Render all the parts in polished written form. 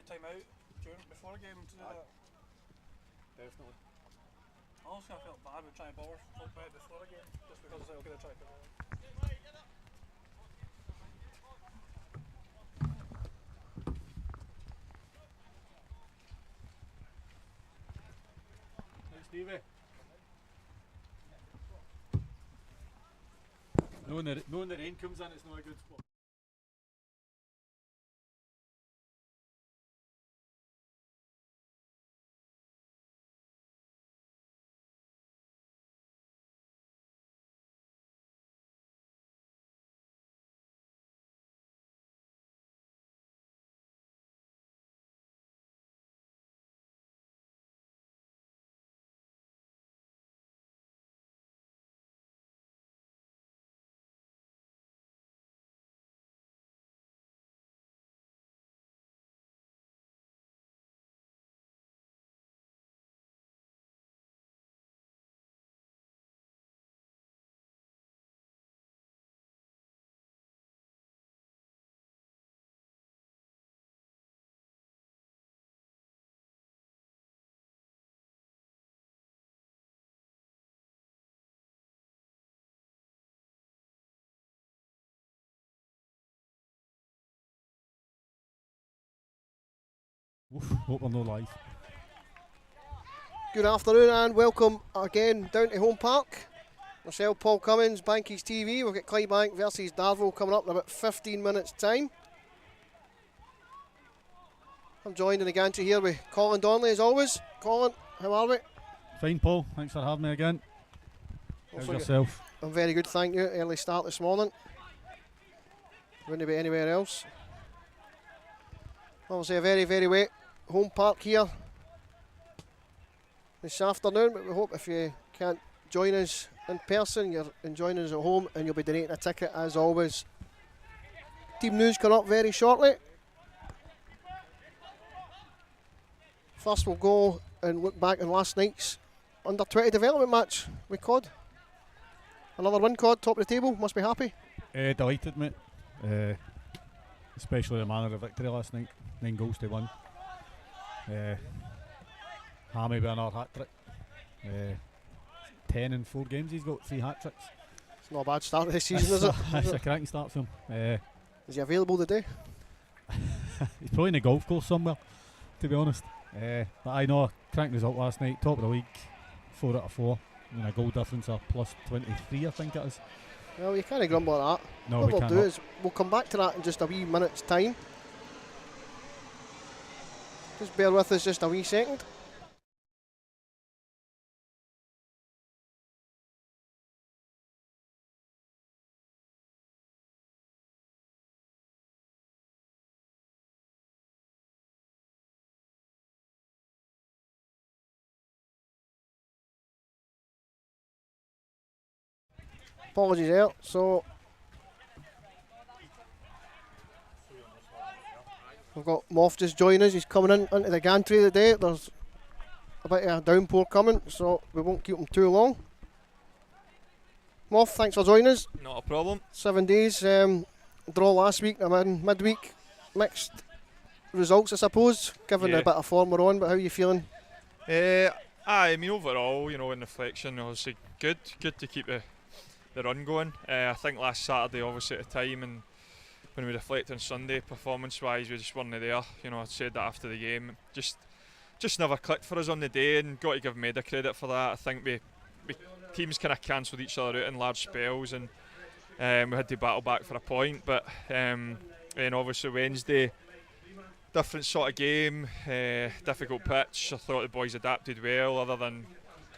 take time out before a game to do that? Definitely. I also kind of felt bad with trying to ball out before a game, just because I was going to try to ball. Thanks, Stevie. Knowing the rain comes in, it's not a good spot. Oof, hope I'm no live. Good afternoon and welcome again down to Home Park. Myself, Paul Cummins, Bankies TV. We've got Clydebank versus Darvel coming up in about 15 minutes time. I'm joined in the gantry here with Colin Donnelly as always. Colin, how are we? Fine, Paul. Thanks for having me again. How's yourself? I'm very good, thank you. Early start this morning. Wouldn't be anywhere else. Obviously a very, very wet Home Park here this afternoon, but we hope if you can't join us in person, you're enjoying us at home and you'll be donating a ticket as always. Team news coming up very shortly. First we'll go and look back on last night's under 20 development match with COD. Another win, COD, top of the table, must be happy. Delighted, mate. Especially the manner of victory last night. 9 goals to 1. Hammy with another hat-trick. 10 in 4 games he's got, 3 hat-tricks. It's not a bad start of this season, is it? That's a cracking start for him. Is he available today? He's probably in a golf course somewhere, to be honest. But I know, cracking result last night, top of the league, 4 out of 4, and a goal difference of plus 23, I think it is. Well, you can't grumble at that. No, what we we'll do is we'll come back to that in just a wee minute's time. Just bear with us just a wee second. Apologies there. So we've got Moff just joining us. He's coming in into the gantry today. There's a bit of a downpour coming, so we won't keep him too long. Moff, thanks for joining us. Not a problem. 7 days. Draw last week. I'm in midweek. Mixed results, I suppose, given the bit of form we're on. But how are you feeling? I mean, overall, in reflection, obviously good to keep the run going. I think last Saturday, obviously at the time, and when we reflect on Sunday, performance-wise, we just weren't there. I said that after the game. Just never clicked for us on the day, and got to give Maida credit for that. I think we teams kind of cancelled each other out in large spells, and we had to battle back for a point. But and obviously Wednesday, different sort of game, difficult pitch. I thought the boys adapted well, other than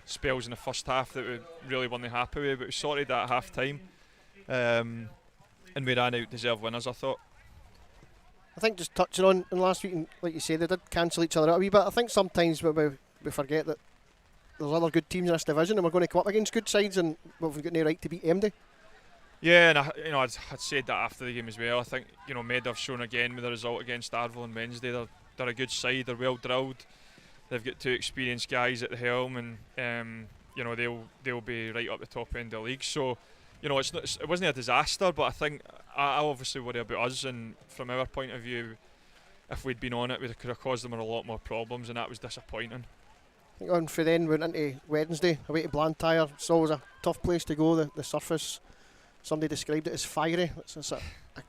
spells in the first half that we really weren't happy with, but we sorted that at half time, and we ran out deserved winners, I thought. I think just touching on last week, and like you said, they did cancel each other out a wee bit. I think sometimes we forget that there's other good teams in this division and we're going to come up against good sides, and we've got no right to beat MD. Yeah, and I'd said that after the game as well. I think Maida have shown again with the result against Darvel on Wednesday. They're a good side. They're well drilled. They've got 2 experienced guys at the helm, and they'll be right up the top end of the league. So it wasn't a disaster, but I think I obviously worry about us, and from our point of view, if we'd been on it, we could have caused them a lot more problems, and that was disappointing. I think on for then, we went into Wednesday, away to Blantyre. It's always a tough place to go, the surface. Somebody described it as fiery. It's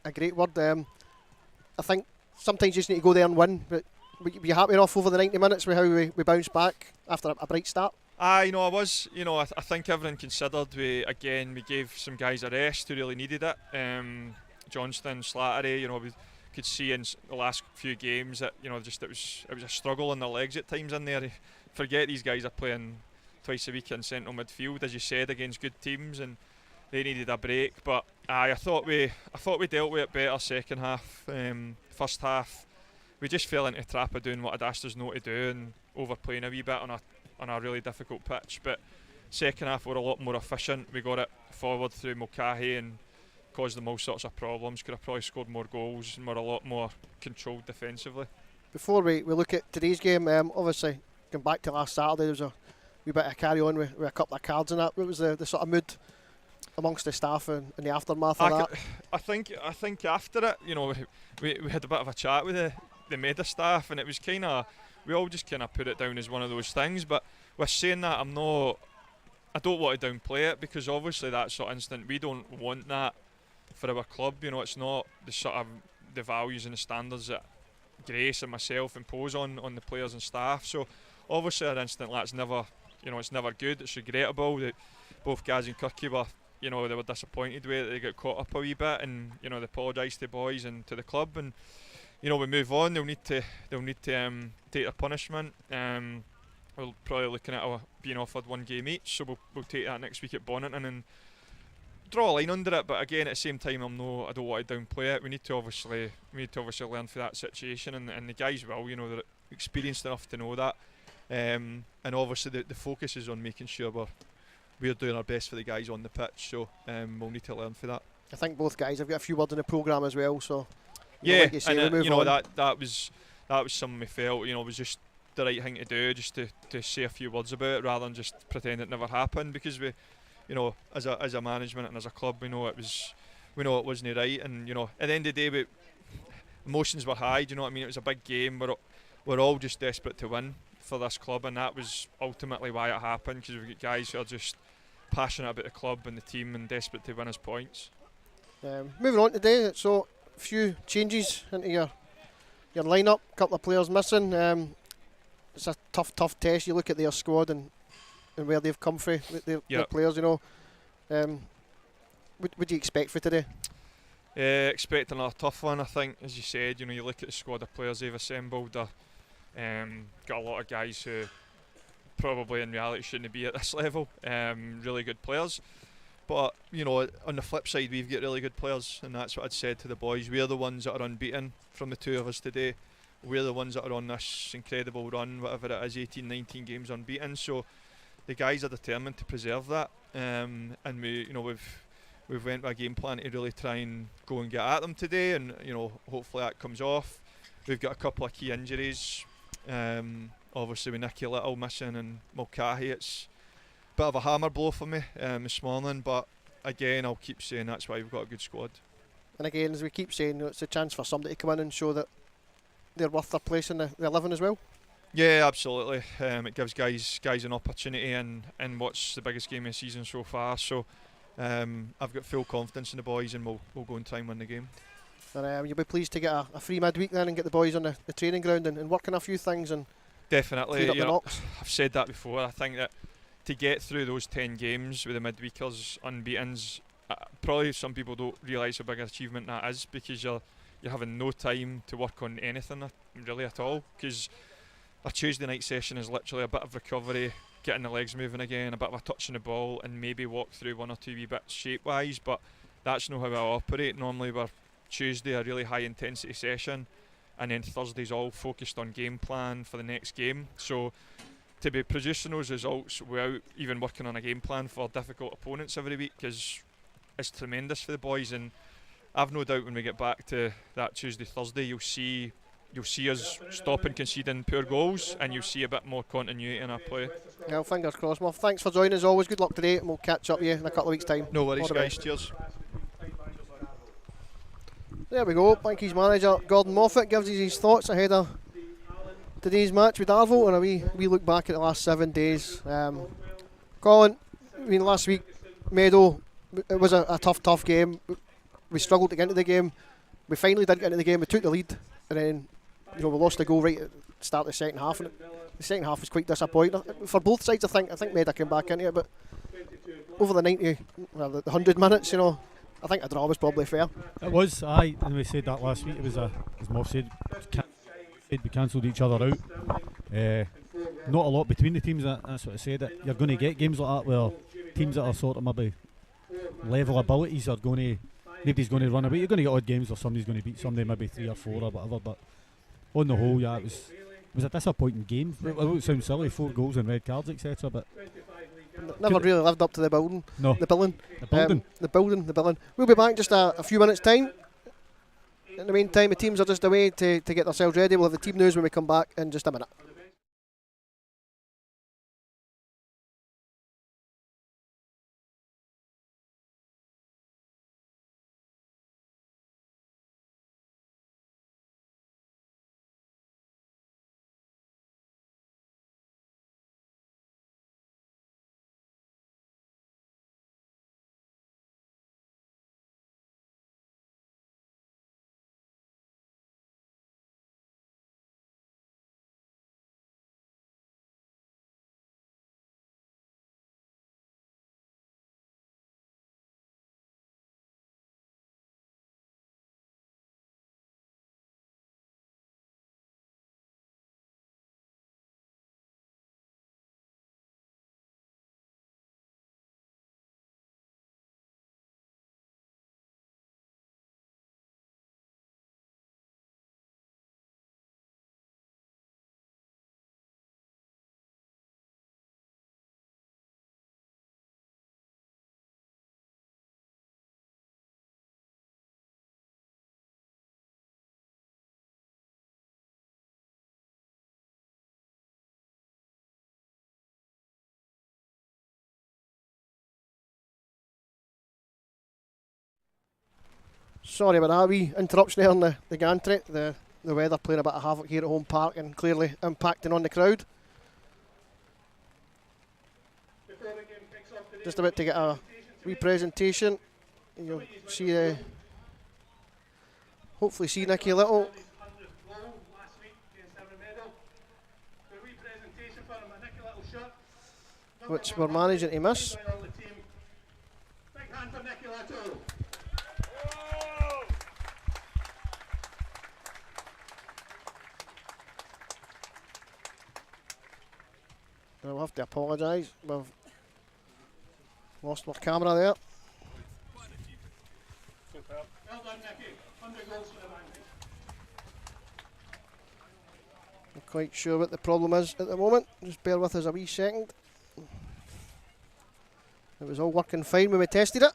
a great word. I think sometimes you just need to go there and win, but were you happy enough over the 90 minutes with how we bounced back after a bright start? I was. I think everything considered, we gave some guys a rest who really needed it. Johnston, Slattery, we could see in the last few games that it was a struggle in their legs at times in there. Forget these guys are playing twice a week in central midfield, as you said, against good teams, and they needed a break. But I thought we dealt with it better second half. First half, we just fell into the trap of doing what I'd asked us not to do and overplaying a wee bit on a really difficult pitch. But second half, we were a lot more efficient. We got it forward through Mulcahy and caused them all sorts of problems. Could have probably scored more goals and were a lot more controlled defensively. Before we look at today's game, obviously going back to last Saturday, there was a wee bit of carry on with a couple of cards and that. What was the sort of mood amongst the staff in the aftermath of that? I think after it, we had a bit of a chat with the Meda staff, and it was we all just kind of put it down as one of those things. But with saying that, I don't want to downplay it, because obviously that sort of instant, we don't want that for our club. It's not the sort of the values and the standards that Grace and myself impose on the players and staff. So obviously at instant, that's never, it's never good. It's regrettable that both Gaz and Kirky were, they were disappointed with it. They got caught up a wee bit, and they apologised to the boys and to the club, and we move on. They'll need to take their punishment. We're probably looking at being offered 1 game each, so we'll take that next week at Bonington and draw a line under it. But again, at the same time, I don't want to downplay it. We need to obviously learn from that situation, and the guys will. They're experienced enough to know that. And obviously the focus is on making sure we're doing our best for the guys on the pitch. So we'll need to learn for that. I think both guys have got a few words in the programme as well. So yeah, like you say, that was something we felt was just the right thing to do, just to say a few words about it rather than just pretend it never happened, because we, as a management and as a club, we know it wasn't right, and at the end of the day, emotions were high. Do you know what I mean? It was a big game. We're all just desperate to win for this club, and that was ultimately why it happened, because we've got guys who are just passionate about the club and the team and desperate to win us points. Moving on today, so a few changes into your lineup, a couple of players missing. It's a tough test. You look at their squad and where they've come from, their players, What do you expect for today? Expect another tough one, I think. As you said, you look at the squad of players they've assembled. Got a lot of guys who probably in reality shouldn't be at this level. Really good players. But, on the flip side, we've got really good players, and that's what I'd said to the boys. We're the ones that are unbeaten from the two of us today. We're the ones that are on this incredible run, whatever it is, 18, 19 games unbeaten. So the guys are determined to preserve that, and we've went by a game plan to really try and go and get at them today, and hopefully that comes off. We've got a couple of key injuries. Obviously with Nicky Little missing and Mulcahy, it's a bit of a hammer blow for me this morning, but again, I'll keep saying that's why we've got a good squad. And again, as we keep saying, it's a chance for somebody to come in and show that they're worth their place in the 11 as well. Yeah, absolutely. It gives guys an opportunity in what's the biggest game of the season so far. So I've got full confidence in the boys, and we'll go and try and win the game. And you'll be pleased to get a free midweek then and get the boys on the training ground and work on a few things and definitely. Clean up the knocks. I've said that before. I think that to get through those 10 games with the midweekers unbeatens, probably some people don't realise how big an achievement that is, because you're having no time to work on anything really at all, because a Tuesday night session is literally a bit of recovery, getting the legs moving again, a bit of a touch on the ball, and maybe walk through one or two wee bits shape wise, but that's not how I operate. Normally we're Tuesday a really high intensity session, and then Thursday's all focused on game plan for the next game. So to be producing those results without even working on a game plan for difficult opponents every week is tremendous for the boys, and I've no doubt when we get back to that Tuesday, Thursday, you'll see us stopping conceding poor goals, and you'll see a bit more continuity in our play. Well, fingers crossed, Muff. Thanks for joining us always. Good luck today, and we'll catch up with you in a couple of weeks' time. No worries, guys. Cheers. There we go. Banky's manager Gordon Moffat gives us his thoughts ahead of today's match with Darvel, and we look back at the last 7 days. Colin, I mean, last week, Meadow, it was a tough game. We struggled to get into the game. We finally did get into the game. We took the lead, and then we lost the goal right at the start of the second half. And the second half was quite disappointing for both sides. I think Meadow came back into it, but over the 90, well, the 100 minutes, I think a draw was probably fair. It was, aye, and we said that last week. It was as Moff said, we cancelled each other out. Not a lot between the teams. That's what I said. You're going to get games like that where teams that are sort of maybe level abilities are going to, nobody's going to run away. You're going to get odd games where somebody's going to beat somebody, maybe 3 or 4 or whatever. But on the whole, yeah, it was a disappointing game. It won't sound silly, 4 goals and red cards, etc. But never really lived up to the building. No. The billing. The building. The billing. We'll be back just a few minutes' time. In the meantime, the teams are just away to get themselves ready. We'll have the team news when we come back in just a minute. Sorry about that wee interruption there on the gantry. The weather playing a bit of havoc here at home park and clearly impacting on the crowd. Just about to get a wee presentation. You'll see, hopefully see Nicky Little. Which we're managing to miss. We'll have to apologise. We've lost our camera there. Not quite sure what the problem is at the moment. Just bear with us a wee second. It was all working fine when we tested it.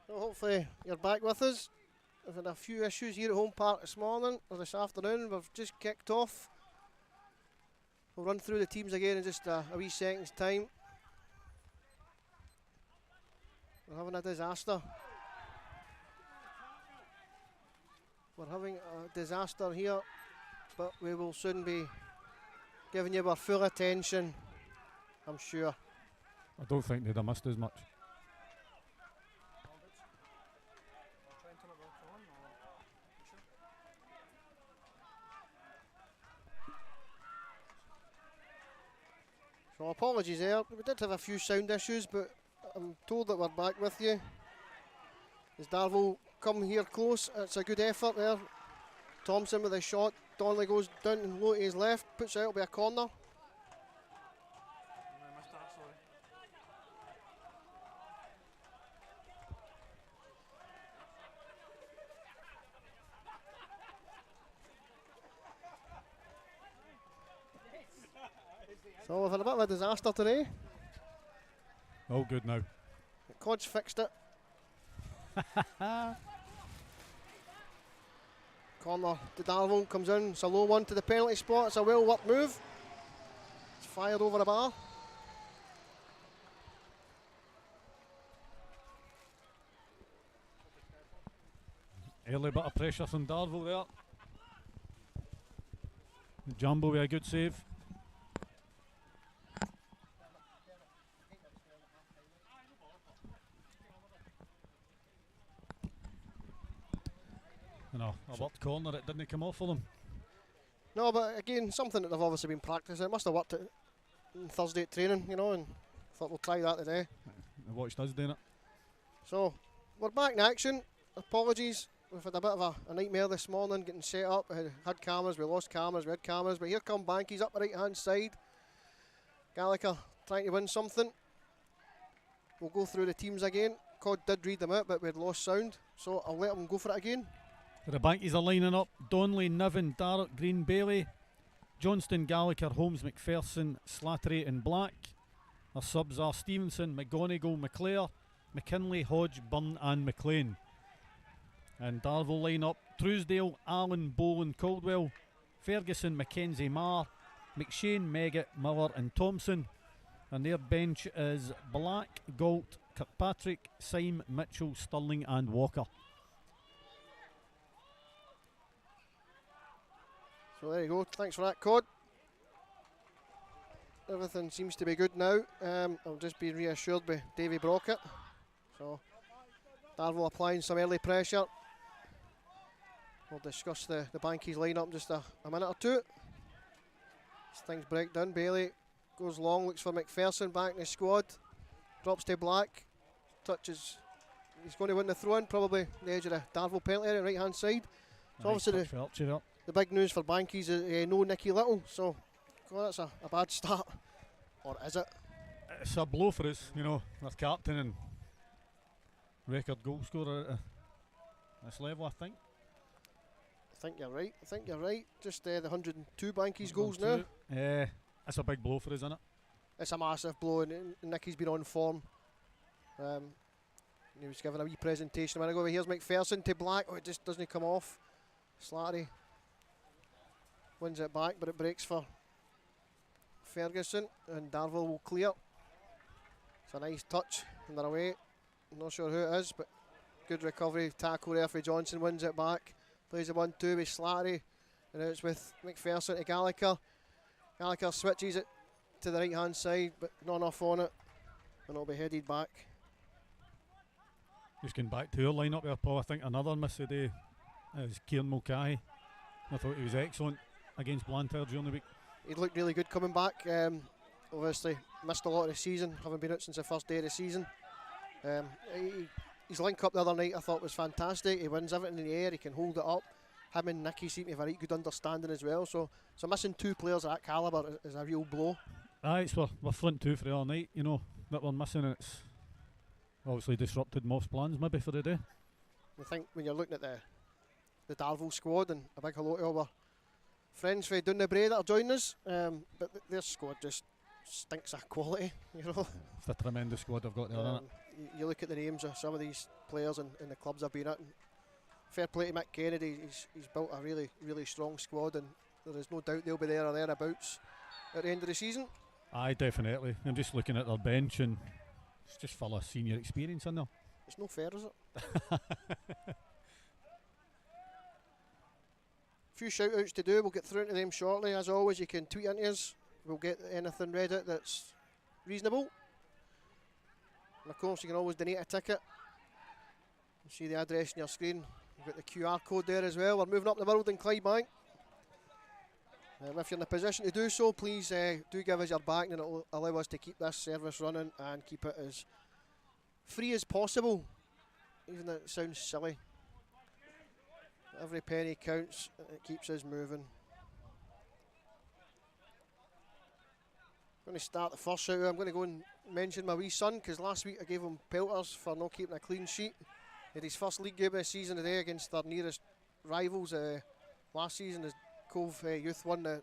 So hopefully you're back with us. We've had a few issues here at home park this morning or this afternoon. We've just kicked off. We'll run through the teams again in just a wee second's time. We're having a disaster. We're having a disaster here, but we will soon be giving you our full attention, I'm sure. I don't think they'd have missed as much. So apologies there. We did have a few sound issues, but I'm told that we're back with you. As Darvel come here close, it's a good effort there. Thompson with a shot. Donnelly goes down and low to his left, puts it out, it'll be a corner. I missed that, sorry. So we've had a bit of a disaster today. All good now. Cod's fixed it. Corner to Darvel, comes in, it's a low one to the penalty spot, it's a well worked move. It's fired over the bar. Early bit of pressure from Darvel there. Jumbo with a good save. No, a worked corner, it didn't come off for them. No, but again, something that they've obviously been practicing. It must have worked it on Thursday at training, you know, and thought we'll try that today. I watched us doing it. So, we're back in action. Apologies, we've had a bit of a nightmare this morning getting set up. We had cameras, we lost cameras, we had cameras, but here come Bankies up the right hand side. Gallagher trying to win something. We'll go through the teams again. Cod did read them out, but we had lost sound, so I'll let them go for it again. The Bankies are lining up. Donnelly, Niven, Darrett, Green, Bailey, Johnston, Gallagher, Holmes, McPherson, Slattery and Black. Our subs are Stevenson, McGonigal, McClare, McKinley, Hodge, Byrne and McLean. And Darvel line up Truesdale, Allen, Boland, Caldwell, Ferguson, Mackenzie, Marr, McShane, Meggett, Miller and Thompson. And their bench is Black, Galt, Kirkpatrick, Syme, Mitchell, Stirling and Walker. So there you go, thanks for that, Cod. Everything seems to be good now. I'll just be reassured by Davy Brockett. So Darvel applying some early pressure. We'll discuss the Bankies line-up in just a minute or two. As things break down, Bailey goes long, looks for McPherson back in the squad. Drops to Black, touches, he's going to win the throw-in, probably the edge of the Darvel penalty area, right hand side. So Nice obviously the big news for Bankies is no Nicky Little, so God, that's a bad start. Or is it? It's a blow for us, you know, our captain and record goal scorer at this level, I think. I think you're right. Just the 102 Bankies goals now. It's a big blow for us, isn't it? It's a massive blow, and Nicky's been on form. He was giving a wee presentation a minute ago. Here's McPherson to Black. Oh, it just doesn't come off. Slattery wins it back, but it breaks for Ferguson, and Darvel will clear. It's a nice touch, and they're away. I'm not sure who it is, but good recovery. Tackle there for Johnson, wins it back. Plays the 1-2 with Slattery, and now it's with McPherson to Gallagher. Gallagher switches it to the right hand side, but not enough on it, and it'll be headed back. Just going back to our line-up there, Paul. I think another miss today is Kieran Mulcahy. I thought he was excellent against Blantyre during the week. He looked really good coming back. Obviously missed a lot of the season, having been out since the first day of the season. His link up the other night I thought was fantastic. He wins everything in the air, he can hold it up. Him and Nicky seem to have a right good understanding as well. So missing two players of that calibre is a real blow. Aye, it's we're front two for the other night, you know, that we're missing, and it's obviously disrupted Moff's plans maybe for the day. I think when you're looking at the Darvel squad, and a big hello to all our friends from down the Bray that are joining us, but their squad just stinks of quality, you know. It's a tremendous squad they've got there, isn't it? you look at the names of some of these players and the clubs I've been at. And fair play to Mick Kennedy. He's built a really, really strong squad, and there is no doubt they'll be there or thereabouts at the end of the season. Aye, definitely. I'm just looking at their bench, and it's just full of senior experience in there. It's no fair, is it? Few shout outs to do. We'll get through into them shortly. As always, you can tweet into us. We'll get anything read out that's reasonable. And of course, you can always donate a ticket. You see the address on your screen. We've got the QR code there as well. We're moving up the world in Clydebank. If you're in a position to do so, please do give us your back, and it'll allow us to keep this service running and keep it as free as possible, even though it sounds silly. Every penny counts, it keeps us moving. I'm going to start the first shout out. I'm going to go and mention my wee son, because last week I gave him pelters for not keeping a clean sheet. He had his first league game of the season today against their nearest rivals. Last season, the Cove Youth won the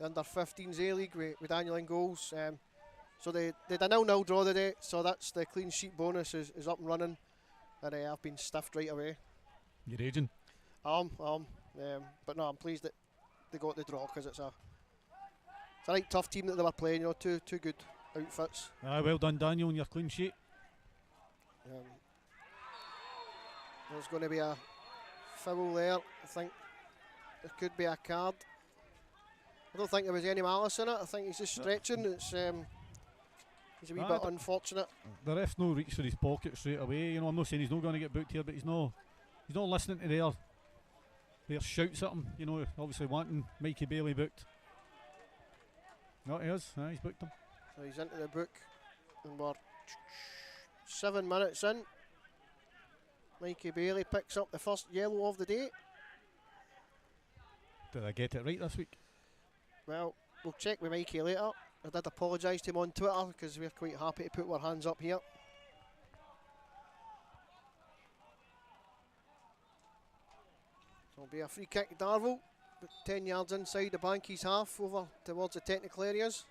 under-15s A-League with Daniel in goals. So they did a 0-0 draw today, so that's the clean sheet bonus is up and running, and I've been stiffed right away. You're raging? But no, I'm pleased that they got the draw, because it's a right tough team that they were playing. You know, two good outfits. Aye, well done, Daniel, on your clean sheet. There's going to be a foul there. I think there could be a card. I don't think there was any malice in it. I think he's just stretching. It's he's a wee bit unfortunate. The ref's no reach for his pocket straight away. You know, I'm not saying he's not going to get booked here, but he's not listening to their shouts at him. You know, obviously wanting Mikey Bailey booked. No, he is. He's booked him. So he's into the book, and we're 7 minutes in. Mikey Bailey picks up the first yellow of the day. Did I get it right this week? Well, we'll check with Mikey later. I did apologise to him on Twitter, because we're quite happy to put our hands up here. So it'll be a free kick to Darvel, but 10 yards inside the Bankies half, over towards the technical areas.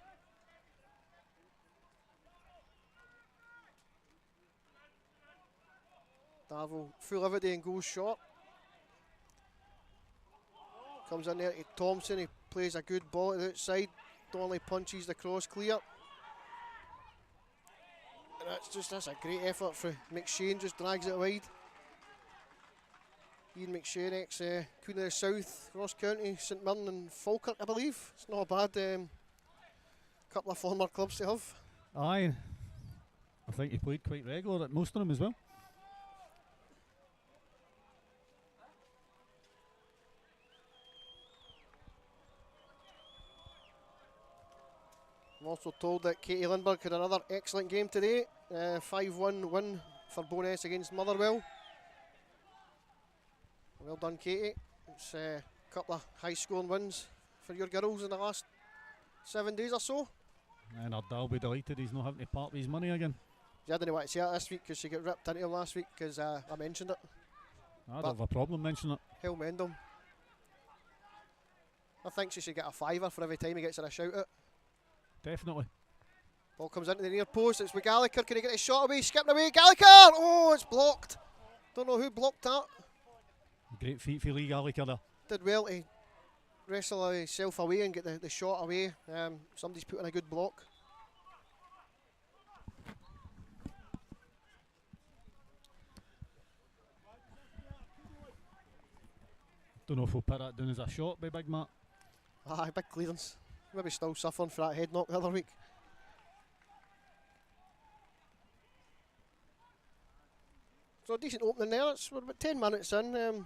Darvel full of it and goes short. Comes in there to Thompson, he plays a good ball to the outside. Donnelly punches the cross clear. And that's a great effort for McShane, just drags it wide. Ian McShane, ex Queen of the South, Ross County, St Mirren and Falkirk, I believe. It's not a bad couple of former clubs to have. Aye, I think he played quite regular at most of them as well. I'm also told that Katie Lindbergh had another excellent game today. 5-1 win for Bowness against Motherwell. Well done, Katie. It's a couple of high-scoring wins for your girls in the last 7 days or so. And I'll be delighted he's not having to part with his money again. Yeah, I didn't want to say that this week, because she got ripped into him last week, because I mentioned it. I don't have a problem mentioning it. He'll mend him. I think she should get a fiver for every time he gets her a shout out. Definitely. Ball comes into the near post. It's with Gallagher. Can he get his shot away? Skipping away. Gallagher! Oh, it's blocked. Don't know who blocked that. Great feat for Lee Gallagher there. Did well to wrestle himself away and get the shot away. Somebody's put in a good block. Don't know if we'll put that down as a shot by Big Matt. Aye, big clearance. Maybe still suffering for that head knock the other week. So a decent opening there. We're about 10 minutes in.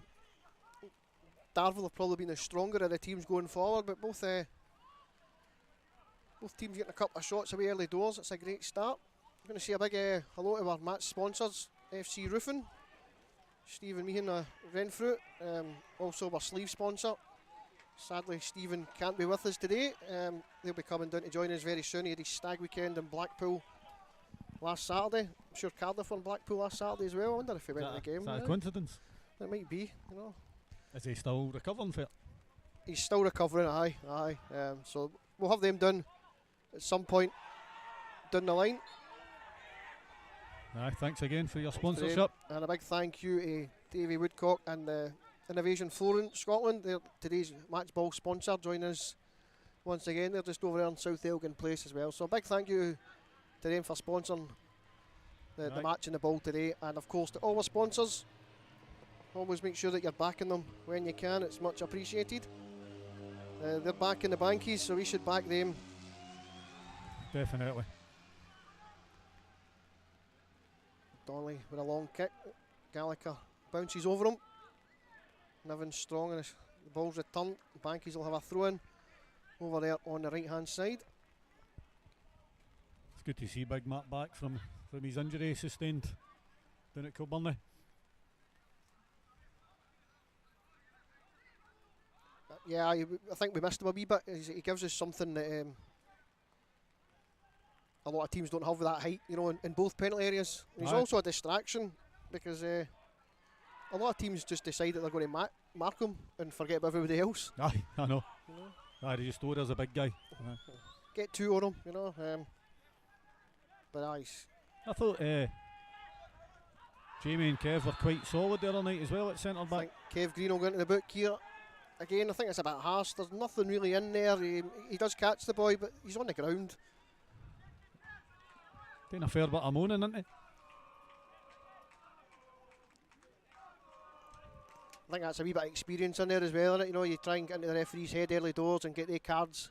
Darvel have probably been the stronger of the teams going forward, but both teams getting a couple of shots away early doors. It's a great start. I'm going to say a big hello to our match sponsors, FC Roofing, Stephen Meehan, Renfrew, also our sleeve sponsor. Sadly, Stephen can't be with us today. They'll be coming down to join us very soon. He had his stag weekend in Blackpool last Saturday. I'm sure Cardiff won Blackpool last Saturday as well. I wonder if he went to the game. Is that a coincidence? It might be, you know. Is he still recovering for it? He's still recovering, aye. So we'll have them done at some point down the line. Aye, thanks again for your Thanks, Graham. sponsorship. And a big thank you to Davy Woodcock and the Innovation Flooring Scotland. They're today's match ball sponsor. Join us once again. They're just over there in South Elgin Place as well. So a big thank you to them for sponsoring the match and the ball today. And of course to all our sponsors. Always make sure that you're backing them when you can. It's much appreciated. They're backing the Bankies, so we should back them. Definitely. Donnelly with a long kick. Gallagher bounces over him. Niven strong and the ball's returned. The Bankies will have a throw in over there on the right hand side. It's good to see Big Matt back from his injury sustained down at Kilburn. Yeah, I think we missed him a wee bit. He gives us something that a lot of teams don't have with that height, you know, in both penalty areas. He's also a distraction because a lot of teams just decide that they're going to mark him and forget about everybody else. Aye, I know. Aye, they just thought there's a big guy. Get two on him, you know. But aye. I thought Jamie and Kev were quite solid the other night as well at centre back. I think Kev Green will go into the book here. Again, I think it's a bit harsh. There's nothing really in there. He does catch the boy, but he's on the ground. Doing a fair bit of moaning, isn't he? I think that's a wee bit of experience in there as well, isn't it? You know, you try and get into the referee's head early doors and get their cards.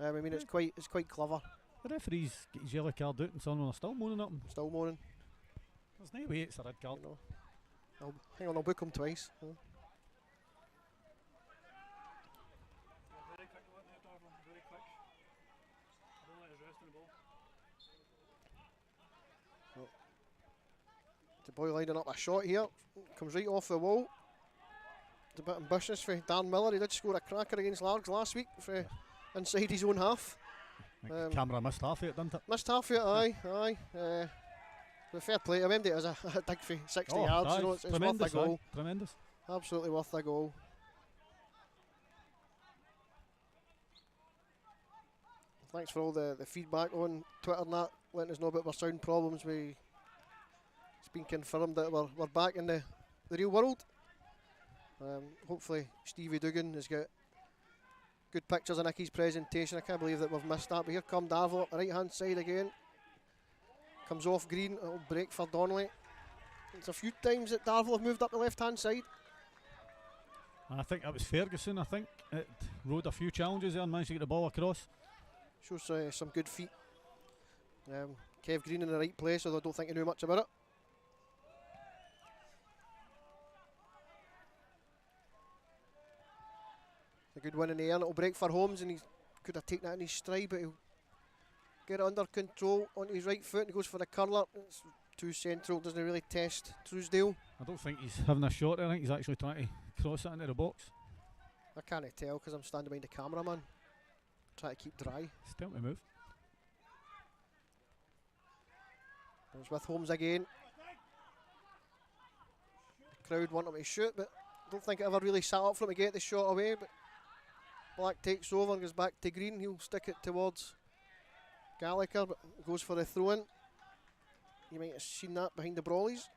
I mean, it's quite clever. The referees get his yellow card out and someone are still moaning at him. Still moaning. There's no way it's a red card. You know, hang on, I'll book him twice. Very quick one there, Darvel. Very quick. I don't like his rest on the ball. The boy lining up a shot here. Comes right off the wall. It's a bit ambitious for Dan Miller. He did score a cracker against Largs last week for inside his own half. Camera missed half of it, didn't it? Missed half of it, aye. But fair play. I remember it was a dig for 60 yards. Aye, You know, it's worth tremendous, a goal. aye, tremendous. Absolutely worth a goal. Thanks for all the feedback on Twitter and that, letting us know about our sound problems. It's been confirmed that we're back in the real world. Hopefully Stevie Dugan has got good pictures of Nicky's presentation. I can't believe that we've missed that, but here come Darvel up the right hand side again. Comes off Green, a little break for Donnelly. It's a few times that Darvel have moved up the left hand side. I think that was Ferguson, it rode a few challenges there and managed to get the ball across. Shows some good feet. Kev Green in the right place, although I don't think he knew much about it. A good win in the air, little break for Holmes, and he could have taken that in his stride, but he'll get it under control onto his right foot and he goes for the curler. It's too central, doesn't really test Truesdale. I don't think he's having a shot there. I think he's actually trying to cross it into the box. I can't tell because I'm standing behind the cameraman. Try to keep dry. Still to move. It's with Holmes again. The crowd want him to shoot, but I don't think it ever really sat up for him to get the shot away. But Black takes over and goes back to Green. He'll stick it towards Gallagher, but goes for the throw in. You might have seen that behind the Brawleys.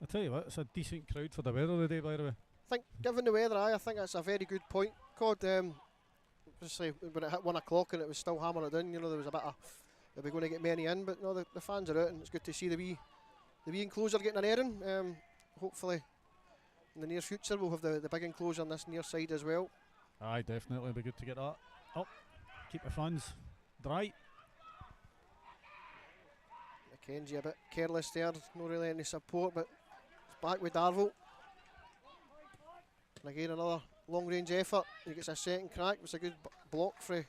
I tell you what, it's a decent crowd for the weather today, by the way. I think, given the weather, I think that's a very good point, Cod. Just say when it hit 1 o'clock and it was still hammering it down, you know, there was a bit of, are we going to get many in? But no, the fans are out, and it's good to see the wee enclosure getting an airing. Hopefully, in the near future, we'll have the big enclosure on this near side as well. Aye, definitely, it'll be good to get that up. Keep the fans dry. Mackenzie a bit careless there, not really any support, but it's back with Darvel. And again, another long range effort. He gets a second crack. It was a good block for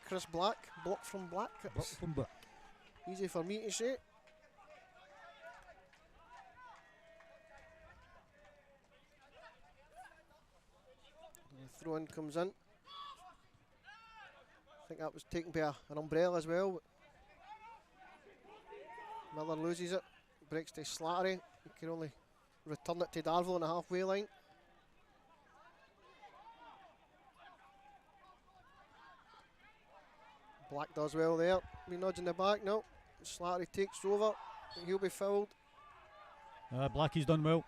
Chris Black. Block from Black. Block from Black. Easy for me to say. The throw in comes in. I think that was taken by an umbrella as well. Miller loses it. Breaks to Slattery. He can only return it to Darvel on the halfway line. Black does well there. He nudging the back now. Slattery takes over. He'll be fouled. Blackie's done well.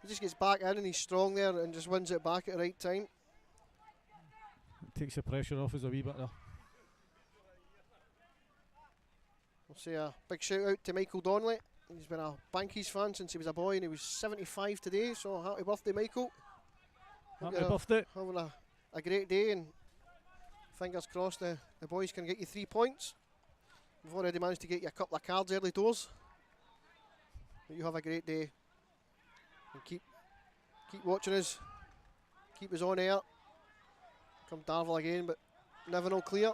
He just gets back in and he's strong there and just wins it back at the right time. Takes the pressure off us a wee bit there. I'll say a big shout out to Michael Donnelly. He's been a Bankies fan since he was a boy and he was 75 today, so happy birthday, Michael. Happy birthday. Having a great day, and fingers crossed the boys can get you 3 points. We've already managed to get you a couple of cards early doors. But you have a great day. And keep watching us. Keep us on air. Come Darvel again, but never no clear.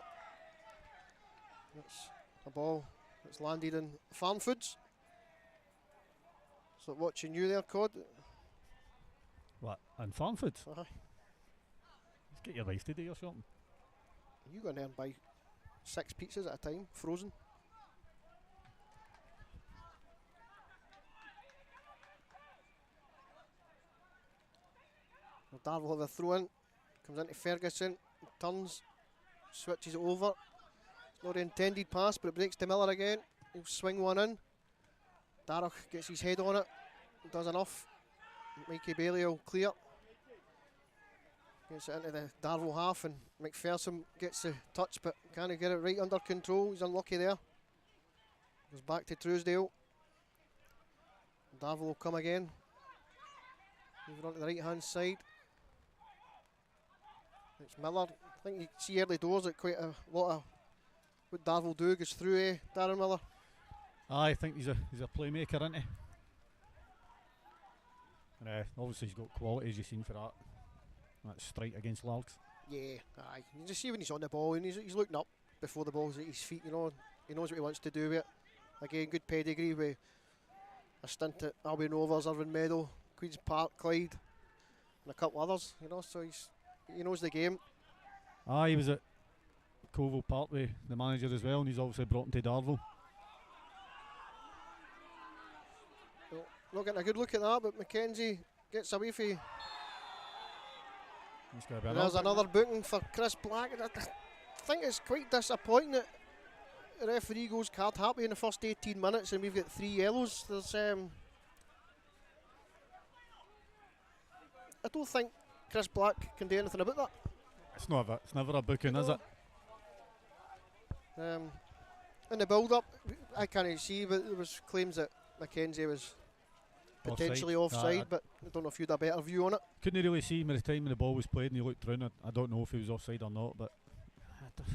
That's a ball that's landed in Farm Foods. So watching you there, Cod. What? And farm food? Uh-huh. Let's get your wife to do your shopping. You go in there and buy 6 pizzas at a time, frozen. Well, Darvel have a throw in. Comes into Ferguson, turns, switches it over. It's not the intended pass, but it breaks to Miller again. He'll swing one in. Darragh gets his head on it, does enough. Mikey Bailey will clear. Gets it into the Darvel half, and McPherson gets the touch but can't get it right under control. He's unlucky there. Goes back to Truesdale. Darvel will come again. Move on to the right hand side. It's Miller. I think you see early doors that quite a lot of what Darvel do goes through Darren Miller. I think he's a playmaker, isn't he? And obviously he's got quality, as you've seen, for that strike against Largs. Yeah, aye. You just see when he's on the ball and he's looking up before the ball's at his feet, you know. He knows what he wants to do with it. Again, good pedigree with a stint at Albion Rovers, Irvine Meadow, Queen's Park, Clyde, and a couple others, you know, so he knows the game. He was at Coval Park with the manager as well, and he's obviously brought him to Darvel. Well, not getting a good look at that, but Mackenzie gets away from. There's another booking for Chris Black. I think it's quite disappointing that the referee goes card happy in the first 18 minutes and we've got 3 yellows. There's I don't think Chris Black can do anything about that. It's never a booking, is it? In the build-up, I can't see, but there was claims that Mackenzie was potentially offside, but I don't know if you'd have a better view on it. Couldn't really see him at the time when the ball was played and he looked round. I don't know if he was offside or not, but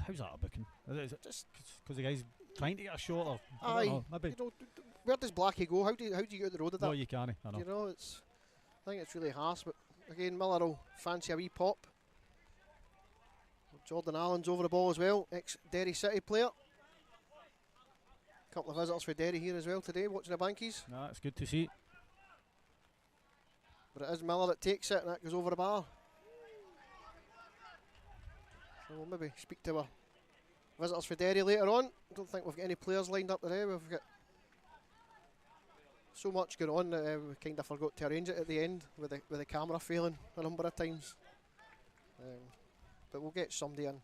how's that a booking? Is it just because the guy's trying to get a shot? Or I don't know, maybe. You know, where does Blackie go? How do you get out the road of that? No, you can't. I know. You know, I think it's really harsh, but again, Miller will fancy a wee pop. Jordan Allen's over the ball as well, ex-Derry City player. Couple of visitors for Derry here as well today, watching the Bankies. Nah, it's good to see. But it is Miller that takes it and that goes over the bar. So we'll maybe speak to our visitors for Derry later on. I don't think we've got any players lined up today. We've got so much going on that we kind of forgot to arrange it at the end with the camera failing a number of times. But we'll get somebody in.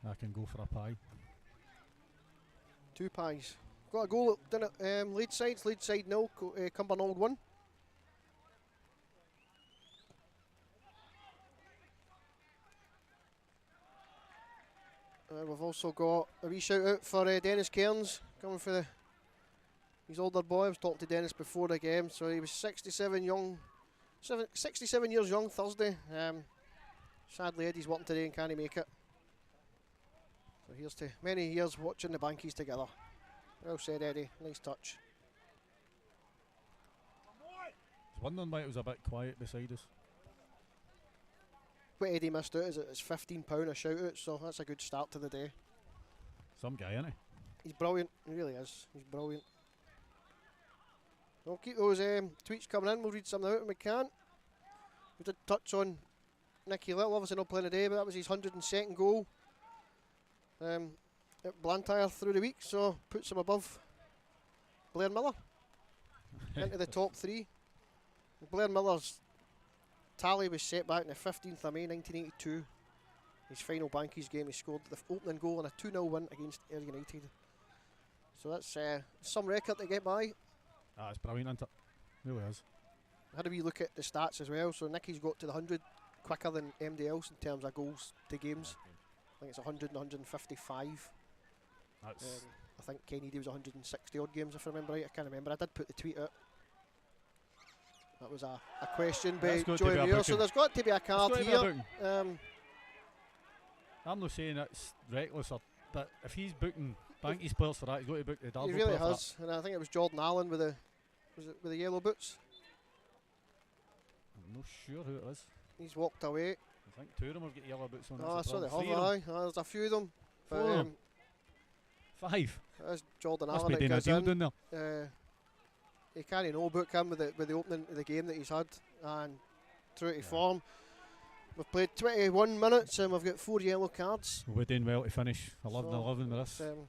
I can go for a pie. 2 pies. Got a goal down at Leeds side 0, Cumbernauld 1. We've also got a wee shout out for Dennis Cairns coming for his older boy. I was talking to Dennis before the game, so he was 67 years young Thursday. Sadly Eddie's working today and can't make it. So here's to many years watching the Bankies together. Well said, Eddie. Nice touch. I was wondering why it was a bit quiet beside us. What Eddie missed out is it's £15 a shout out, so that's a good start to the day. Some guy, isn't he? He's brilliant. He really is. He's brilliant. We'll keep those tweets coming in. We'll read some out when we can. We did touch on Nicky Little, obviously not playing today, but that was his 102nd goal at Blantyre through the week, so puts him above Blair Miller into the top 3. Blair Miller's tally was set back on the 15th of May 1982. His final Bankies game, he scored the opening goal in a 2-0 win against Ayr United. So that's some record to get by. It's brilliant, isn't it? Really is. I had a wee look at the stats as well. So Nicky's got to the 100 quicker than MD else in terms of goals to games. I think it's 100 and 155. That's I think Kennedy was 160 odd games if I remember right. I can't remember. I did put the tweet out. That was a question by Joey Muir. So there's got to be a card here. I'm not saying it's reckless, but if he's booking Banky's players for that, he's got to book the Darvel. He really has, and I think it was Jordan Allen with the yellow boots. I'm not sure who it is. He's walked away. I think two of them have got yellow boots on. I saw they have. There's a few of them. But, 5. That's Jordan Must Allen. Be doing a deal down there. He can't no book him with the opening of the game that he's had, and true to form. We've played 21 minutes and we've got 4 yellow cards. We're doing well to finish 11-11 with this. And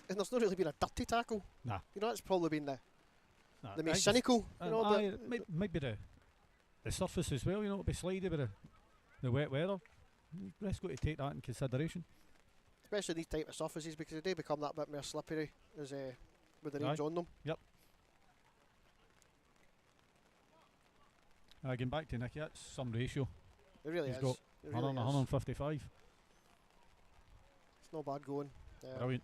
there's not really been a dirty tackle. Nah. You know, it's probably been the most cynical. It might be the surface as well, you know, it'll be slidey with the wet weather. Let's got to take that in consideration. Especially these type of surfaces, because they become that bit more slippery as with the rains on them. Yep. Getting back to Nicky, that's some ratio. It really He's is. got It really 155. It's no bad going. Brilliant.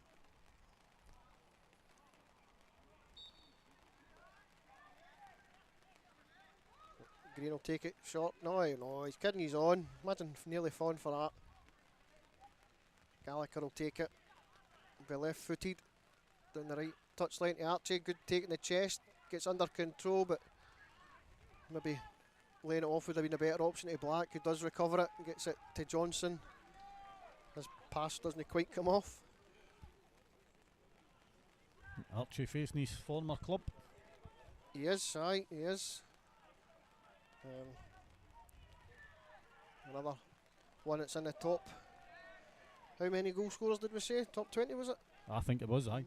Green will take it short. No, he's kidding, he's on. Imagine nearly falling for that. Gallagher will take it. Be left footed. Down the right touchline to Archie. Good take in the chest. Gets under control, but maybe laying it off would have been a better option to Black, who does recover it and gets it to Johnson. His pass doesn't quite come off. Archie facing his former club. He is, aye, he is. Another one that's in the top. How many goal scorers did we say? Top 20 was it? I think it was, aye.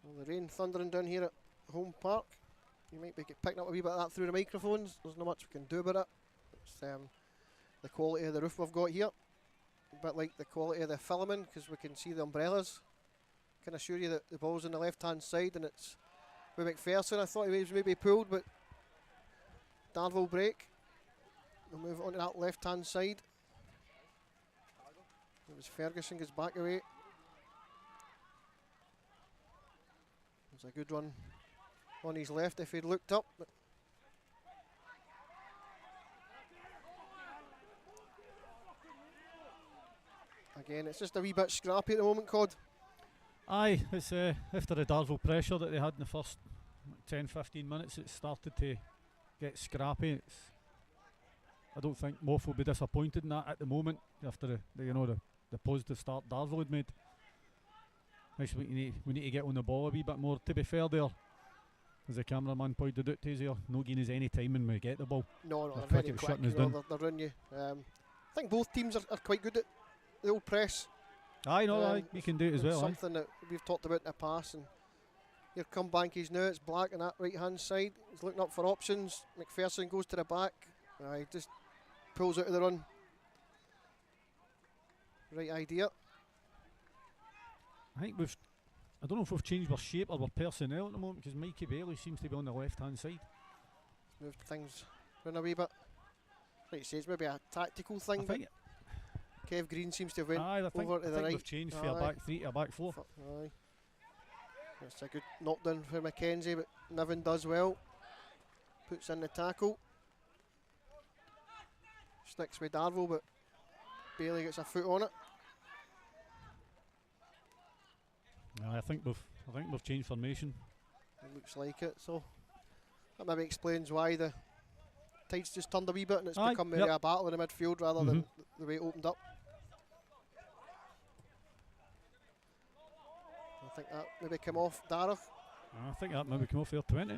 Well, the rain thundering down here at home park. You might be picking up a wee bit of that through the microphones. There's not much we can do about it. It's the quality of the roof we've got here. A bit like the quality of the filming, because we can see the umbrellas. I can assure you that the ball's on the left hand side and it's with McPherson. I thought he was maybe pulled, but Darvel break. We'll move on to that left hand side. It was Ferguson goes back away. It was a good run on his left if he'd looked up. But again, it's just a wee bit scrappy at the moment, Cod. Aye, it's after the Darvel pressure that they had in the first 10-15 minutes, it started to get scrappy. I don't think Moff will be disappointed in that at the moment after the positive start Darvel had made. We need to get on the ball a wee bit more. To be fair there, as the cameraman pointed out to us here, no giving us any time when we get the ball. No, they're very quick, they're running you. I think both teams are quite good at the old press. Aye, we can do it as well. Something that we've talked about in the past. And here come Bankies now. It's Black on that right hand side. He's looking up for options. McPherson goes to the back. He just pulls out of the run. Right idea. I think I don't know if we've changed our shape or our personnel at the moment, because Mikey Bailey seems to be on the left hand side. Moved things around a wee bit. Like you say, it's maybe a tactical thing. Kev Green seems to have went over to the right. We've changed from a back 3 to a back 4. Aye. That's a good knockdown for Mackenzie, but Niven does well. Puts in the tackle. Sticks with Darvel, but Bailey gets a foot on it. I think we've changed formation. It looks like it, so that maybe explains why the tide's just turned a wee bit and it's become maybe a battle in the midfield rather than the way it opened up. I think that maybe came off Darragh. I think that maybe came off here 20.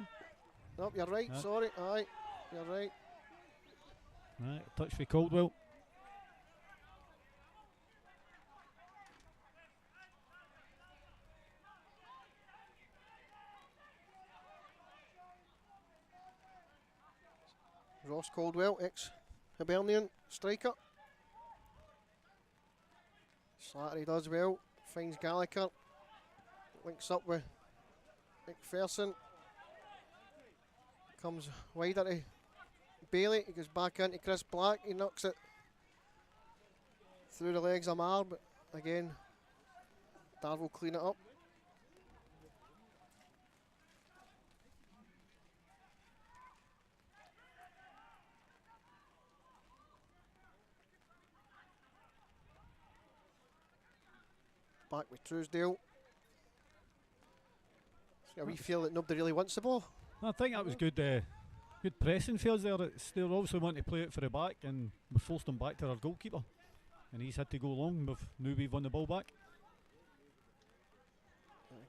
Nope, you're right, sorry. Aye, you're right. Right, touch for Caldwell. Ross Caldwell, ex-Hibernian striker. Slattery does well, finds Gallagher, links up with McPherson, comes wider to Bailey, he goes back into Chris Black, he knocks it through the legs of Mar, but again, Darvel clean it up. Back with Truesdale. We feel that nobody really wants the ball. I think that was good. Good pressing fails there. They obviously want to play it for the back, and we forced them back to our goalkeeper, and he's had to go long. Now we've won the ball back.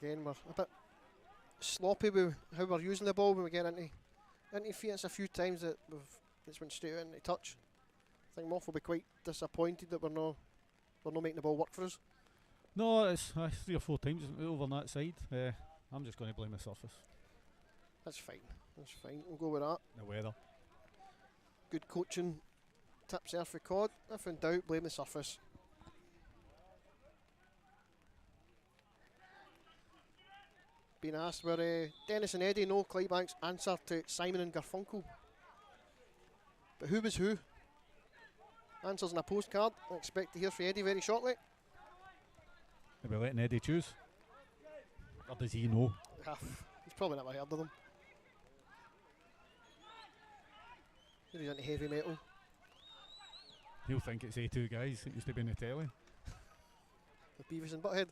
Again, we're a bit sloppy with how we're using the ball when we get into feet. It's a few times that it's went straight into touch. I think Moff will be quite disappointed that we're not making the ball work for us. No, it's 3 or 4 times over on that side. I'm just going to blame the surface. That's fine. We'll go with that. The weather. Good coaching tips there for Cod. If in doubt, blame the surface. Being asked where Dennis and Eddie know Clydebank's answer to Simon and Garfunkel. But who was who? Answers in a postcard. I expect to hear from Eddie very shortly. Are we letting Eddie choose? Or does he know? He's probably never heard of them. He's into heavy metal. He'll think it's A2 guys. It used to be in the telly. The Beavis and Butthead.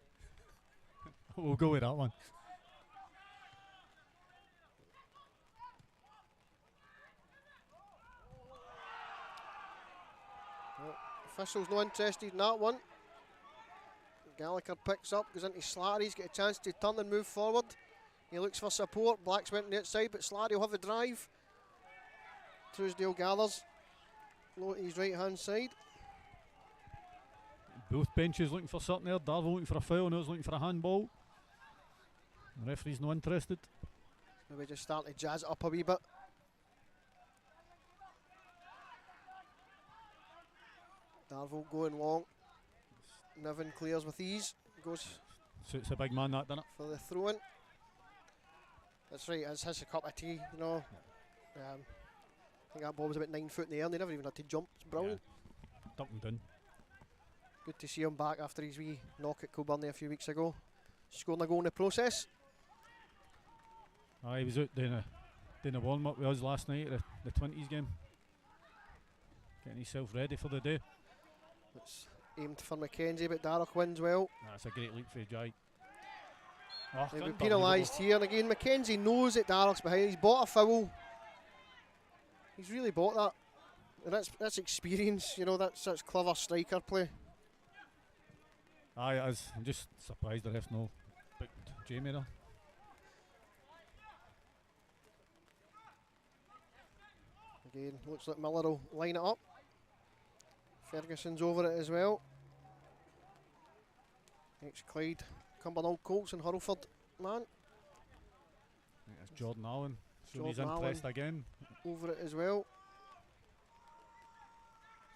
We'll go with that one. Well, officials not interested in that one. Gallagher picks up, goes into Slattery, he's got a chance to turn and move forward. He looks for support, Black's went on the outside, but Slattery will have a drive. Truesdale gathers, low to his right hand side. Both benches looking for something there. Darvel looking for a foul, and us looking for a handball. The referee's not interested. Maybe just starting to jazz it up a wee bit. Darvel going long. Niven clears with ease. Goes. Suits a big man, that, doesn't it? For the throw in. That's right, it's his cup of tea, you know. I think that ball was about 9 foot in the air, and they never even had to jump. It's brilliant. Yeah. Dumped him down. Good to see him back after his wee knock at Kilburn a few weeks ago. Scoring a goal in the process. He was out doing a warm up with us last night at the 20s game. Getting himself ready for the day. It's aimed for Mackenzie, but Darroch wins well. That's a great leap for Jai. They've been penalised here, and again Mackenzie knows that Darroch's behind. He's bought a foul. He's really bought that, and that's experience. You know, that's clever striker play. I'm just surprised the ref no booked Jamie there. Again, looks like Miller will line it up. Ferguson's over it as well. Ex-Clyde, Cumbernauld Colts and Hurlford man. I think that's Jordan Allen. So he's Jordan interest Allen again. Over it as well.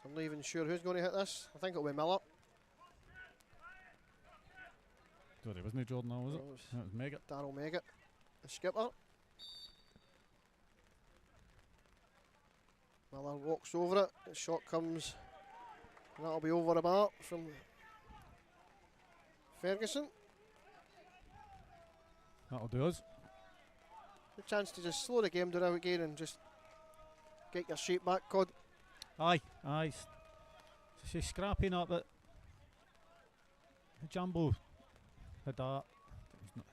So I'm not even sure who's going to hit this. I think it'll be Miller. Sorry, wasn't it Jordan Allen, was it? That was Meggett. Darryl Meggett, the skipper. Miller walks over it. The shot comes. And that'll be over the bar from Ferguson. That'll do us. Good chance to just slow the game down again and just get your shape back, Cod. Aye. She's scrapping up, but Jumbo had that.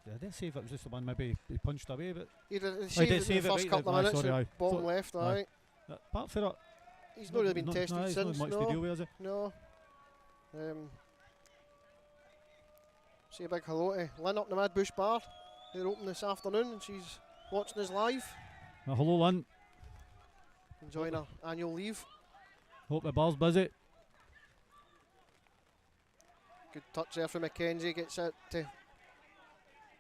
I didn't say if it was just the one maybe he punched away, but He did save it in the first couple of minutes, sorry, bottom left, aye. Apart from that, he's not really been tested since, not much to deal with, is he? No. Say a big hello to Lynn up in the Mad Bush Bar. They're open this afternoon and she's watching us live. Hello, Lynn. Enjoying her annual leave. Hope the bar's busy. Good touch there from Mackenzie, gets it to, I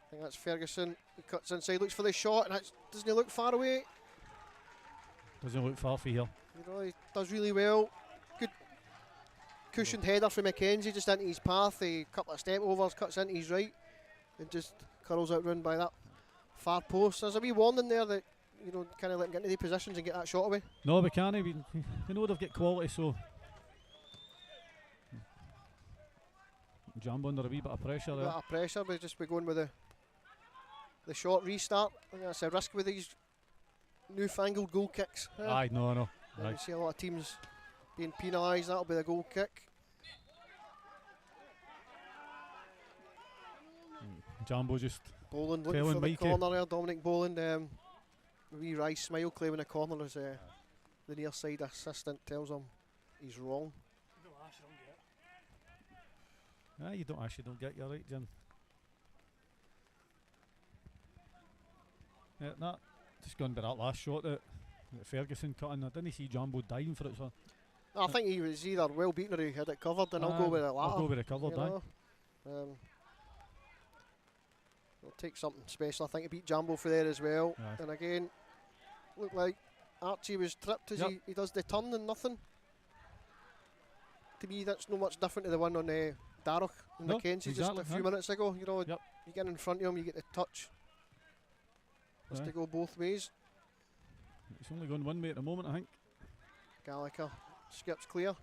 think that's Ferguson. He cuts inside, looks for the shot, and that doesn't he look far away? Doesn't look far for here. You know, he does really well. Good cushioned header from McKenzie just into his path. A couple of step overs, cuts into his right, and just curls out round by that far post. There's a wee warning there that, you know, kind of let him get into the positions and get that shot away. No, we can't. We know they've got quality, so Jambo under a wee bit of pressure there. A bit of pressure, but just be going with the short restart. I think that's a risk with these newfangled goal kicks. Aye, no. You see a lot of teams being penalised. That'll be the goal kick. Jambo just Boland looking telling for the Mikey. corner there. Dominic Boland. Wee wry smile claiming the corner as the near side assistant tells him he's wrong. You don't ask, you don't get. You don't actually don't get, you're right, Jim. Yeah, that just going by that last shot that Ferguson cut in. I didn't see Jambo diving for it, so I think he was either well beaten or he had it covered, and I'll go with the latter. I'll go with the covered, you know. It'll take something special, I think, to beat Jambo for there as well. Aye. And again, looked like Archie was tripped as he does the turn and nothing. To me, that's no much different to the one on Darroch and No, McKenzie exactly, just a few minutes ago. You know, Yep. you get in front of him, you get the touch. Has to go both ways. It's only going one way at the moment, I think. Gallagher skips clear.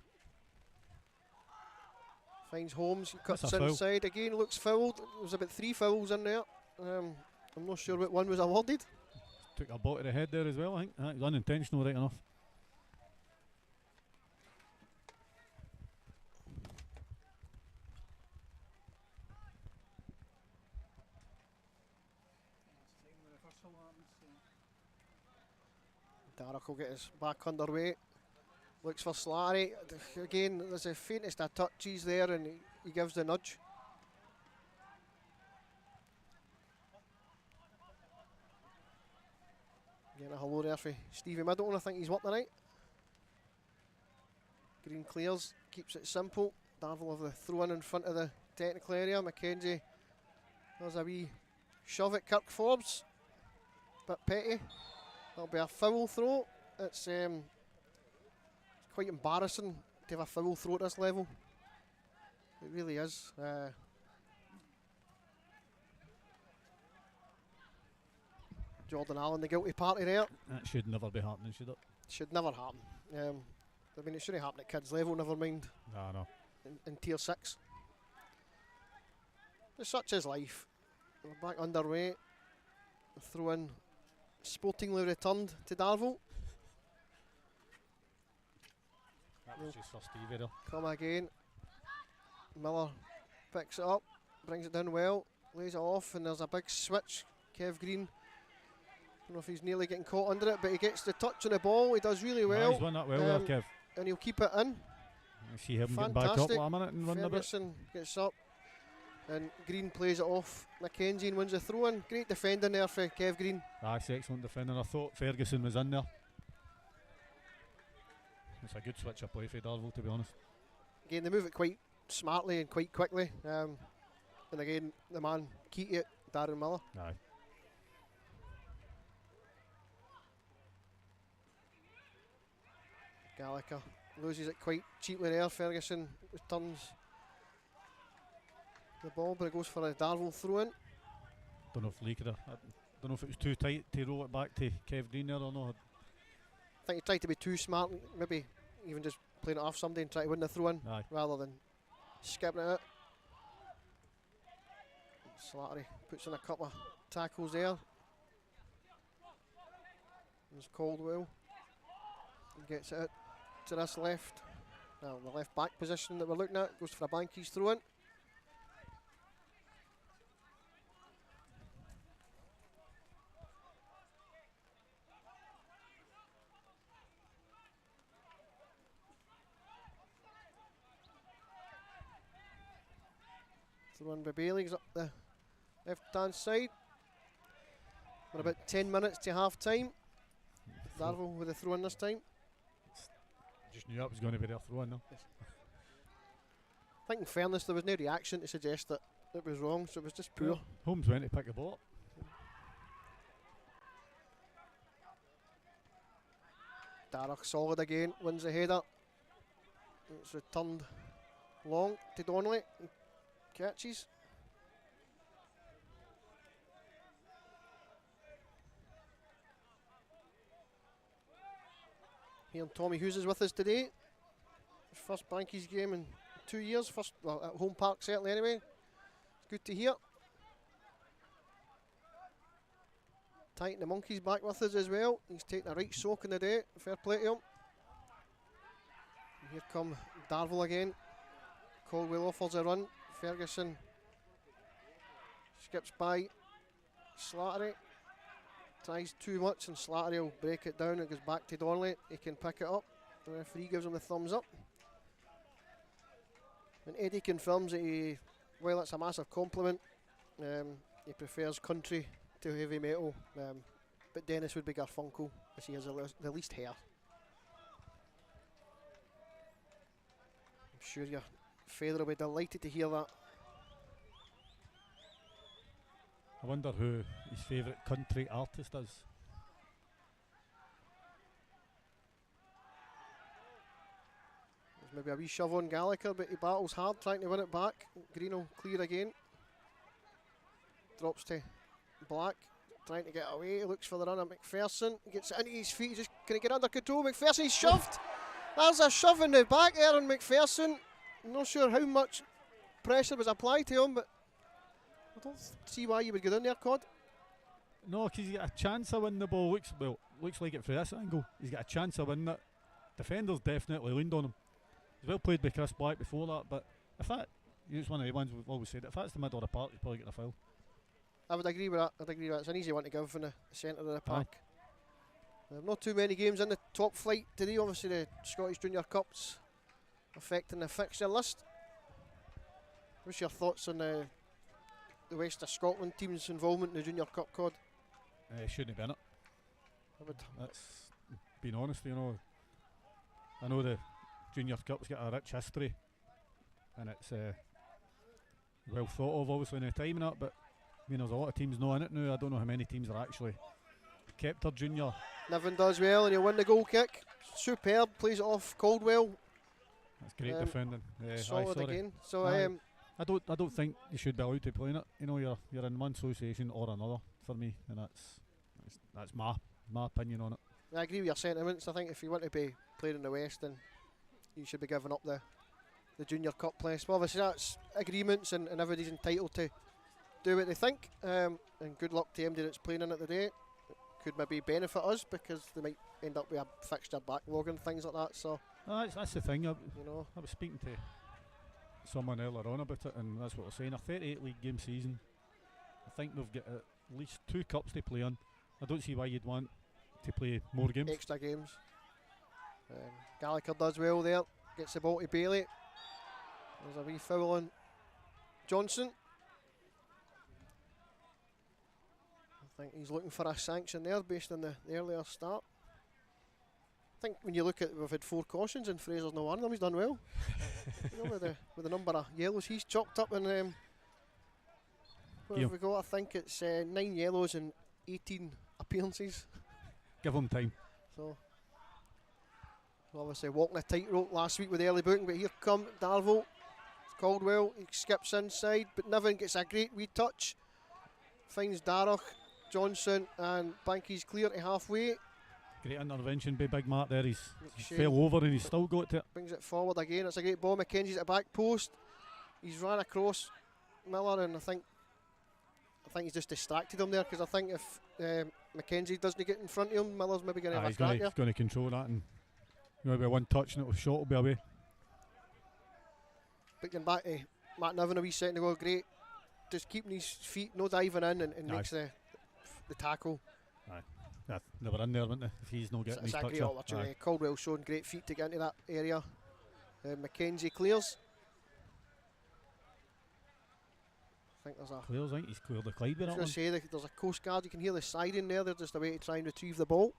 Finds Holmes, he cuts That's a foul. inside again, looks fouled. There was about 3 fouls in there. I'm not sure what one was awarded. Took a ball to the head there as well, I think. It was unintentional, right enough. Darroch will get his back underway. Looks for Slattery. Again, there's the faintest of touches there, and he gives the nudge. Getting a hello there for Stevie Middleton. I think he's worked tonight. Green clears, keeps it simple. Darvel have the throw in front of the technical area. McKenzie does a wee shove at Kirk Forbes. Bit petty. That'll be a foul throw. It's quite embarrassing to have a foul throw at this level. It really is. Jordan Allen, the guilty party there. That should never be happening, should it? Should never happen. I mean, it shouldn't happen at kids' level, never mind No. in Tier 6. But such is life. We're back underway. The throw in sportingly returned to Darvel. That was just for Stevie there. Come again. Miller picks it up, brings it down well, lays it off, and there's a big switch. Kev Green, I don't know if he's nearly getting caught under it, but he gets the touch on the ball. He does really well. He's won that well there, Kev. And he'll keep it in. I see him getting back up Fantastic. a minute and run a bit. Ferguson gets up, and Green plays it off McKenzie and wins the throw in. Great defending there for Kev Green. That's excellent defending. I thought Ferguson was in there. It's a good switch of play for Darvel, to be honest. Again, they move it quite smartly and quite quickly. And again, the man key to it, Darren Miller. Aye. Gallagher loses it quite cheaply there. Ferguson returns the ball, but it goes for a Darvel throw in. Don't know if Lee could have. I don't know if it was too tight to roll it back to Kev Green there or not. I think he tried to be too smart, maybe even just playing it off somebody and try to win the throw in Aye. rather than skipping it out. Slattery puts in a couple of tackles there. There's Caldwell. He gets it out to this left. Now the left back position that we're looking at goes for a Bankies throw in. Throw in by Bailey's up the left hand side. We're about 10 minutes to half time. Darvel with a throw in this time. Just knew that was going to be their throw in though. I think in fairness there was no reaction to suggest that it was wrong, so it was just poor. Holmes went to pick the ball up. Darach solid again, wins the header. It's returned long to Donnelly. He catches. Here Tommy Hughes is with us today. His first Bankies game in 2 years, first well, at home park certainly anyway. It's good to hear. Titan the Monkey's back with us as well. He's taking a right soak in the day. Fair play to him. And here come Darvel again. Caldwell offers a run. Ferguson skips by. Slattery tries too much and Slattery will break it down. It goes back to Donnelly. He can pick it up. The referee gives him the thumbs up. And Eddie confirms that while it's a massive compliment, he prefers country to heavy metal, but Dennis would be Garfunkel as he has the least hair. I'm sure your father will be delighted to hear that. I wonder who his favourite country artist is. There's maybe a wee shove on Gallagher, but he battles hard trying to win it back. Green will clear again. Drops to Black, trying to get away. He looks for the run of McPherson. He gets it into his feet. He just can get under control. McPherson, he's shoved. There's a shove in the back there on McPherson. I'm not sure how much pressure was applied to him, but I don't see why you would go down there, Cod. No, because he's got a chance of winning the ball. Looks like it from this angle. He's got a chance of winning it. Defenders definitely leaned on him. He's well played by Chris Black before that, but if that, it's one of the ones we've always said, if that's the middle of the park, he's probably getting a foul. I would agree with that. It's an easy one to give from the centre of the park. Not too many games in the top flight today. Obviously, the Scottish Junior Cups affecting the fixture list. What's your thoughts on the West of Scotland team's involvement in the Junior Cup, Cod? Shouldn't have been it. That's being honest, you know. I know the Junior Cup's got a rich history, and it's well thought of, obviously, in the time and that, but I mean, there's a lot of teams not in it now. I don't know how many teams are actually kept their junior. Niven does well and he'll win the goal kick. Superb, plays it off Caldwell. That's great defending. Solid again. So I don't think you should be allowed to play in it. You know, you're in one association or another for me, and that's my opinion on it. I agree with your sentiments. I think if you want to be playing in the West, then you should be giving up the Junior Cup place. But obviously that's agreements and everybody's entitled to do what they think, and good luck to anybody that's playing in it today. It could maybe benefit us because they might end up with a fixture backlog and things like that. So that's the thing. I was speaking to someone earlier on about it, and that's what we're saying. A 38 league game season, I think we've got at least 2 cups to play on. I don't see why you'd want to play more games. Extra games. Gallagher does well there. Gets the ball to Bailey. There's a wee foul on Johnson. I think he's looking for a sanction there based on the earlier start. I think when you look at, we've had 4 cautions and Fraser's no one of them. He's done well. You know, with the number of yellows he's chopped up, and what have we got? I think it's 9 yellows and 18 appearances. Give him time. So obviously walking a tightrope last week with the early booking, but here come Darvel. Caldwell, he skips inside, but Niven gets a great wee touch. Finds Darach, Johnson, and Banky's clear to halfway. Great intervention by Big Mark there. He's fell over and he's still got to it. Brings it forward again. It's a great ball. McKenzie's at the back post. He's ran across Miller, and I think he's just distracted him there, because I think if McKenzie doesn't get in front of him, Miller's maybe going to have a crack there. He's going to control that, and maybe one touch and the shot will be away. Picking back to Matt Niven a wee second ago. Great. Just keeping his feet, no diving in, and makes the tackle. Aye. Yeah, they were in there, weren't they? If he's not getting his touch. It's a great opportunity. Caldwell showing great feet to get into that area. McKenzie clears. I think he's cleared the Clydebank. I was going to say there's a Coast Guard. You can hear the siren there. They're just away to try and retrieve the ball.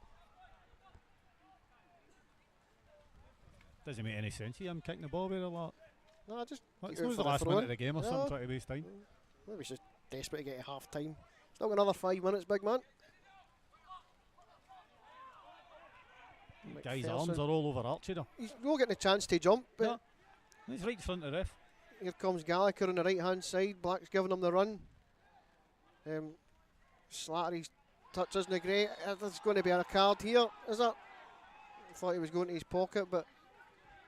Doesn't make any sense. Him kicking the ball with a lot. No, just. It's not the last minute of the game or something, trying to waste time. Maybe he's just desperate to get to half time. Still got another 5 minutes, big man. Guy's McPherson. arms are all over Archie there. He's not getting a chance to jump, but Yeah. He's right in front of the ref. here comes Gallagher on the right hand side. Black's giving him the run. Slattery's touch isn't great. There's going to be a card here, is there? I thought he was going to his pocket, but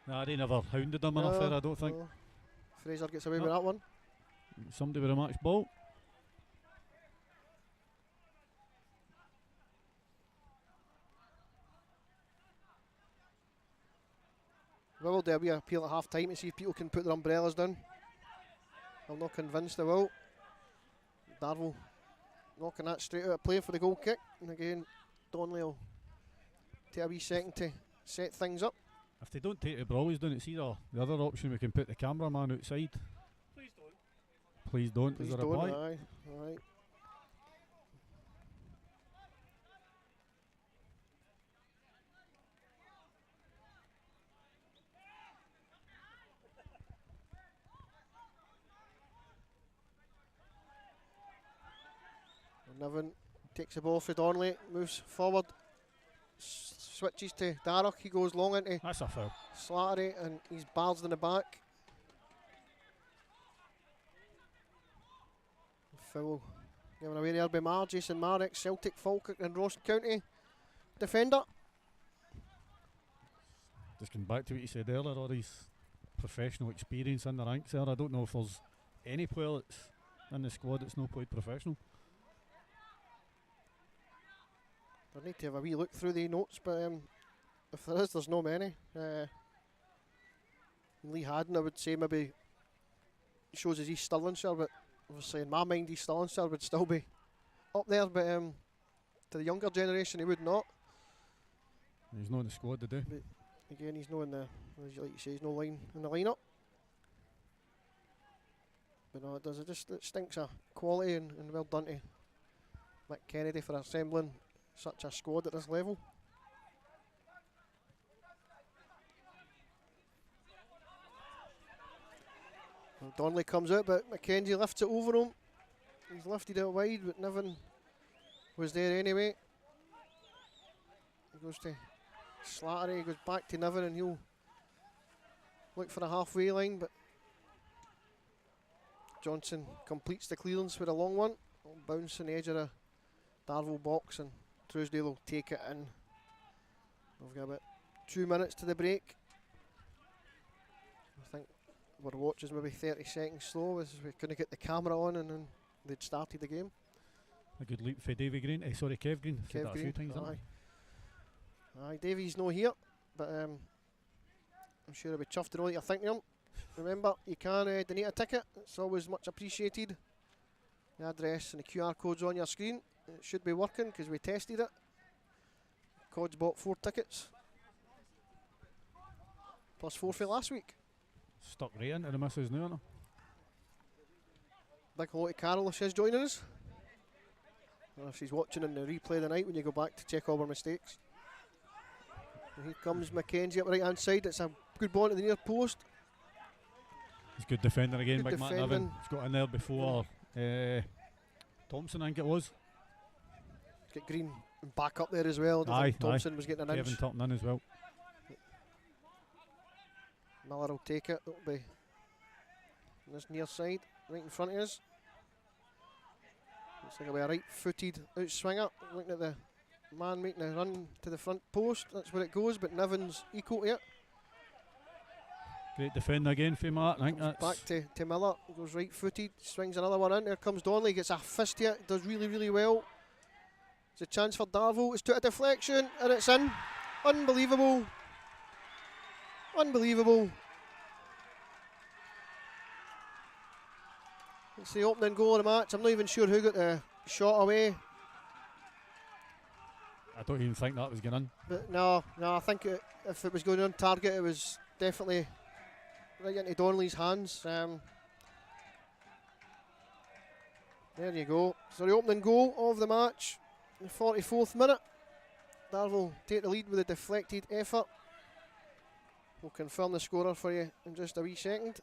Nah, they never hounded him enough there, I don't think. no. Fraser gets away with that one. Somebody with a match ball. Will there be a appeal at half time to see if people can put their umbrellas down? I'm not convinced they will. Darvel knocking that straight out of play for the goal kick. And again, Donnelly will take a wee second to set things up. If they don't take the brawlies down, it's either the other option we can put the cameraman outside. Please don't. Please don't, Please is there a don't, reply? aye. Alright. Niven takes the ball for Donnelly, moves forward, switches to Darroch, he goes long into That's a foul. Slattery and he's barged in the back. Foul given away there by Marr, Jason Marek, Celtic, Falkirk and Ross County defender. Just going back to what you said earlier, all his professional experience in the ranks there. I don't know if there's any player that's in the squad that's not played professional. I need to have a wee look through the notes, but if there is, there's no many. Lee Haddon, I would say, maybe shows as East Stirlingshire, but obviously in my mind East Stirlingshire would still be up there, but to the younger generation he would not. He's not in the squad today. But again, he's not in the, like you say, he's no line in the lineup. But no, it stinks of quality and well done to Mick Kennedy for assembling such a squad at this level. Well, Donnelly comes out, but McKenzie lifts it over him. He's lifted it wide, but Niven was there anyway. He goes to Slattery, he goes back to Niven, and he'll look for a halfway line, but Johnson completes the clearance with a long one. It'll bounce on the edge of the Darvel box, and Truesdale will take it in. We've got about 2 minutes to the break. I think our watch is maybe 30 seconds slow as we couldn't get the camera on and then they'd started the game. A good leap for Davy Green. Kev Green. Said that a few times, aye. Aye, Davy's no here, but I'm sure he'll be chuffed to know that you're thinking of him. Remember, you can donate a ticket. It's always much appreciated. The address and the QR code's on your screen. It should be working because we tested it. Cods bought 4 tickets. Plus 4 for last week. Stuck right into the missus now, no? Big hello to Carol if she's joining us. Or if she's watching in the replay tonight when you go back to check all our mistakes. And here comes Mackenzie up the right hand side. It's a good ball to the near post. He's good defender again, Good Big Matt defending. Niven. He's got in there before Thompson, I think it was. Get Green back up there as well. I think Thompson was getting an Kevin inch. Turton in as well. Miller will take it. It'll be on this near side, right in front of us. Looks like it'll be a right-footed outswinger. Looking at the man making a run to the front post. That's where it goes, but Niven's equal to it. Great defender again for Matt. I think that's Back to Miller. Goes right-footed. Swings another one in. There comes Donnelly. Gets a fist here. Does really, really well. It's a chance for Darvel. It's to a deflection and it's in. Unbelievable. Unbelievable. It's the opening goal of the match. I'm not even sure who got the shot away. I don't even think that was going in. But no, I think if it was going on target, it was definitely right into Donnelly's hands. There you go. So the opening goal of the match, in the 44th minute. Darvel take the lead with a deflected effort. We'll confirm the scorer for you in just a wee second.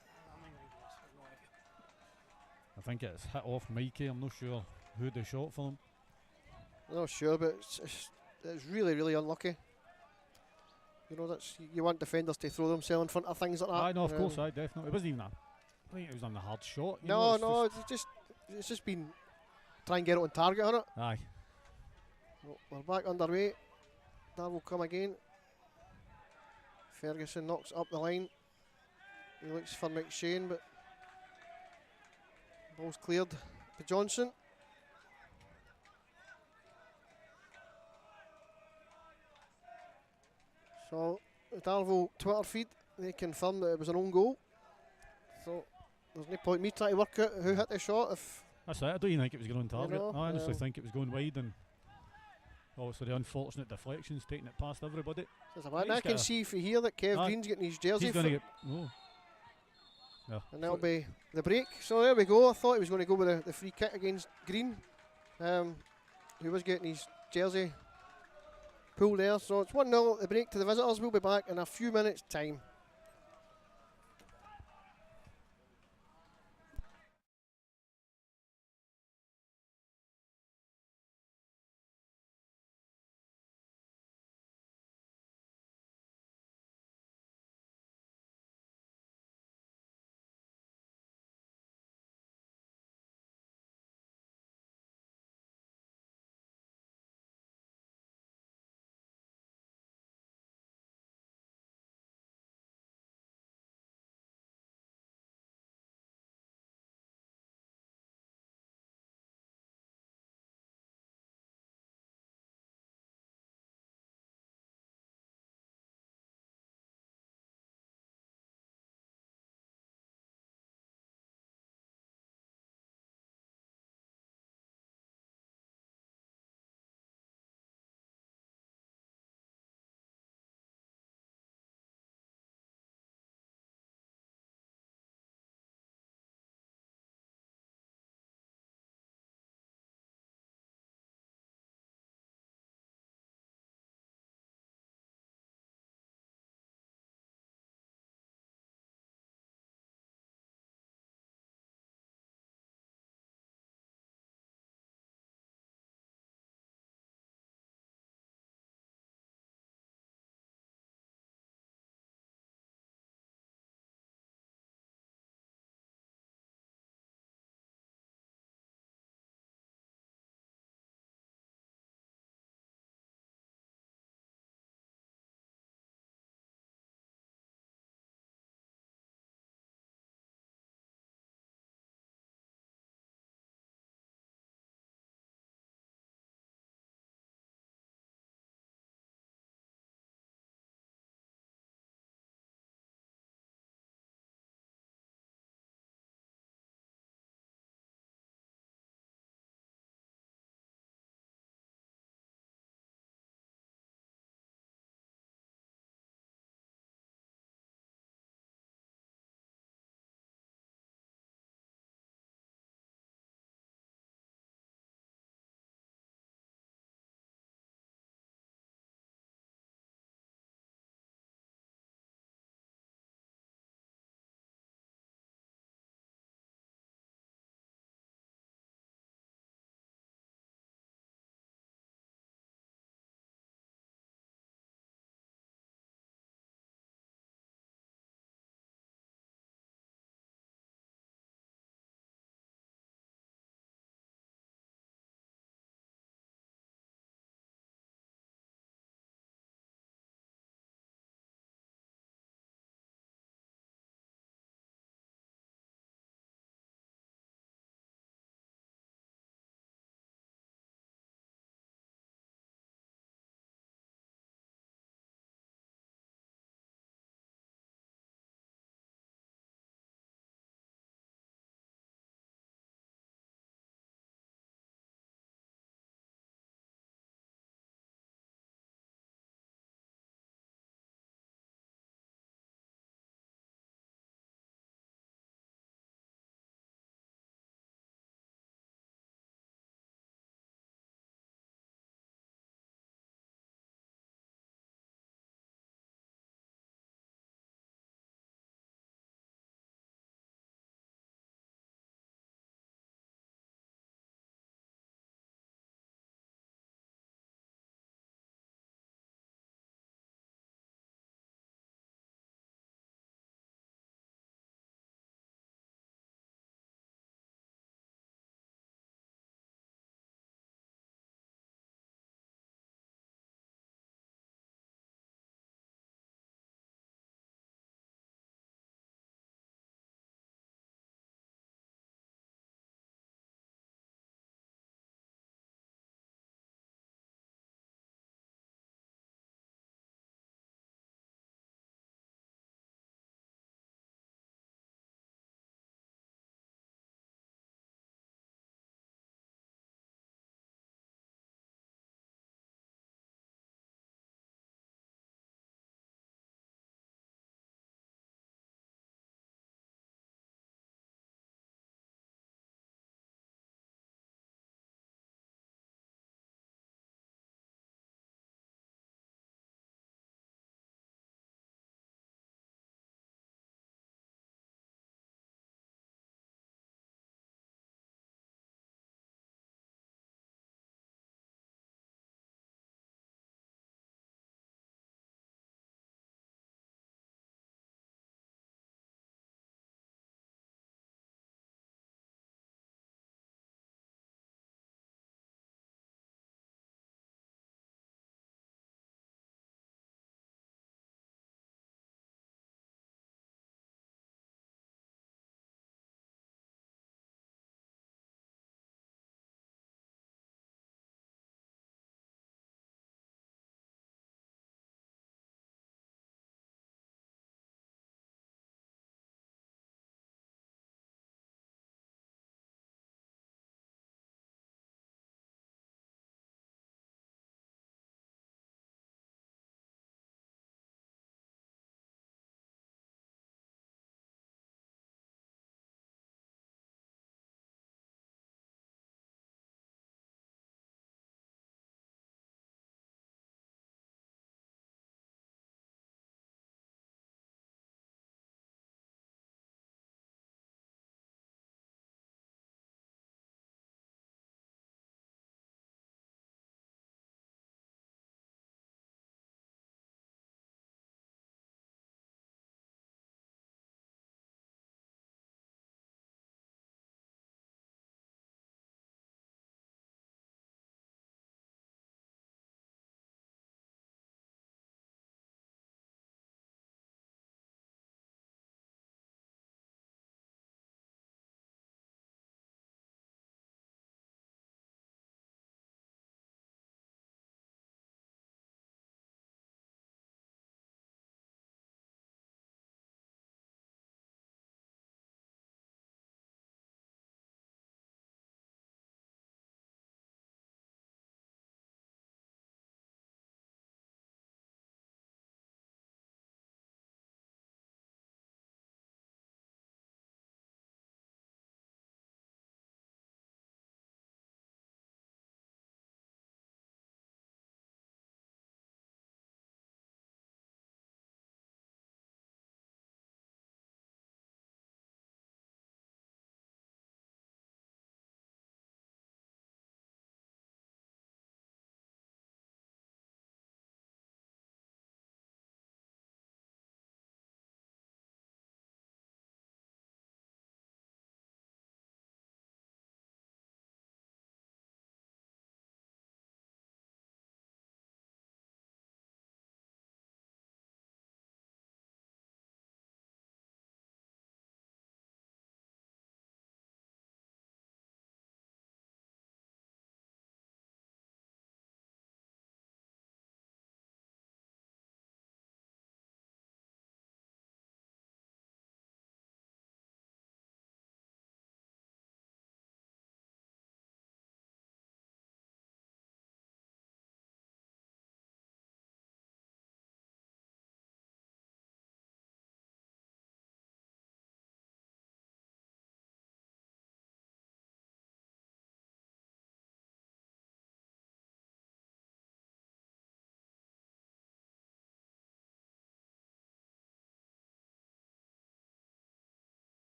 I think it's hit off Mikey. I'm not sure who the shot for him. I'm not sure, but it's really, really unlucky. You know, you want defenders to throw themselves in front of things like that. I know, of course, I definitely. It wasn't even I think it was on the hard shot. You No, know, it's just been try and get it on target on it. Aye. Well, we're back underway. Darvel come again. Ferguson knocks up the line. He looks for McShane, but ball's cleared to Johnson. So the Darvel Twitter feed, they confirmed that it was an own goal. So there's no point me trying to work out who hit the shot. If That's it. I don't even think it was going on target. know, I honestly think it was going wide, and obviously the unfortunate deflections taking it past everybody. I can see for here that Kev Green's getting his jersey. He's going to get. Oh. Yeah. And that'll be the break. So there we go. I thought he was going to go with the free kick against Green. He was getting his jersey pulled there. So it's 1-0 at the break to the visitors. We'll be back in a few minutes' time.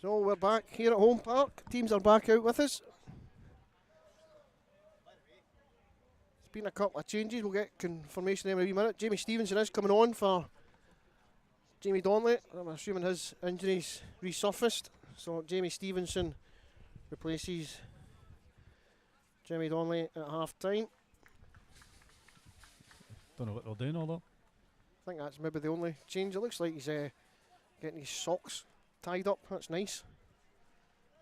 So we're back here at Home Park. Teams are back out with us. It's been a couple of changes. We'll get confirmation in a wee minute. Jamie Stevenson is coming on for Jamie Donnelly. I'm assuming his injuries resurfaced. So Jamie Stevenson replaces Jamie Donnelly at half time. Don't know what they're doing, although. I think that's maybe the only change. It looks like he's getting his socks tied up. That's nice.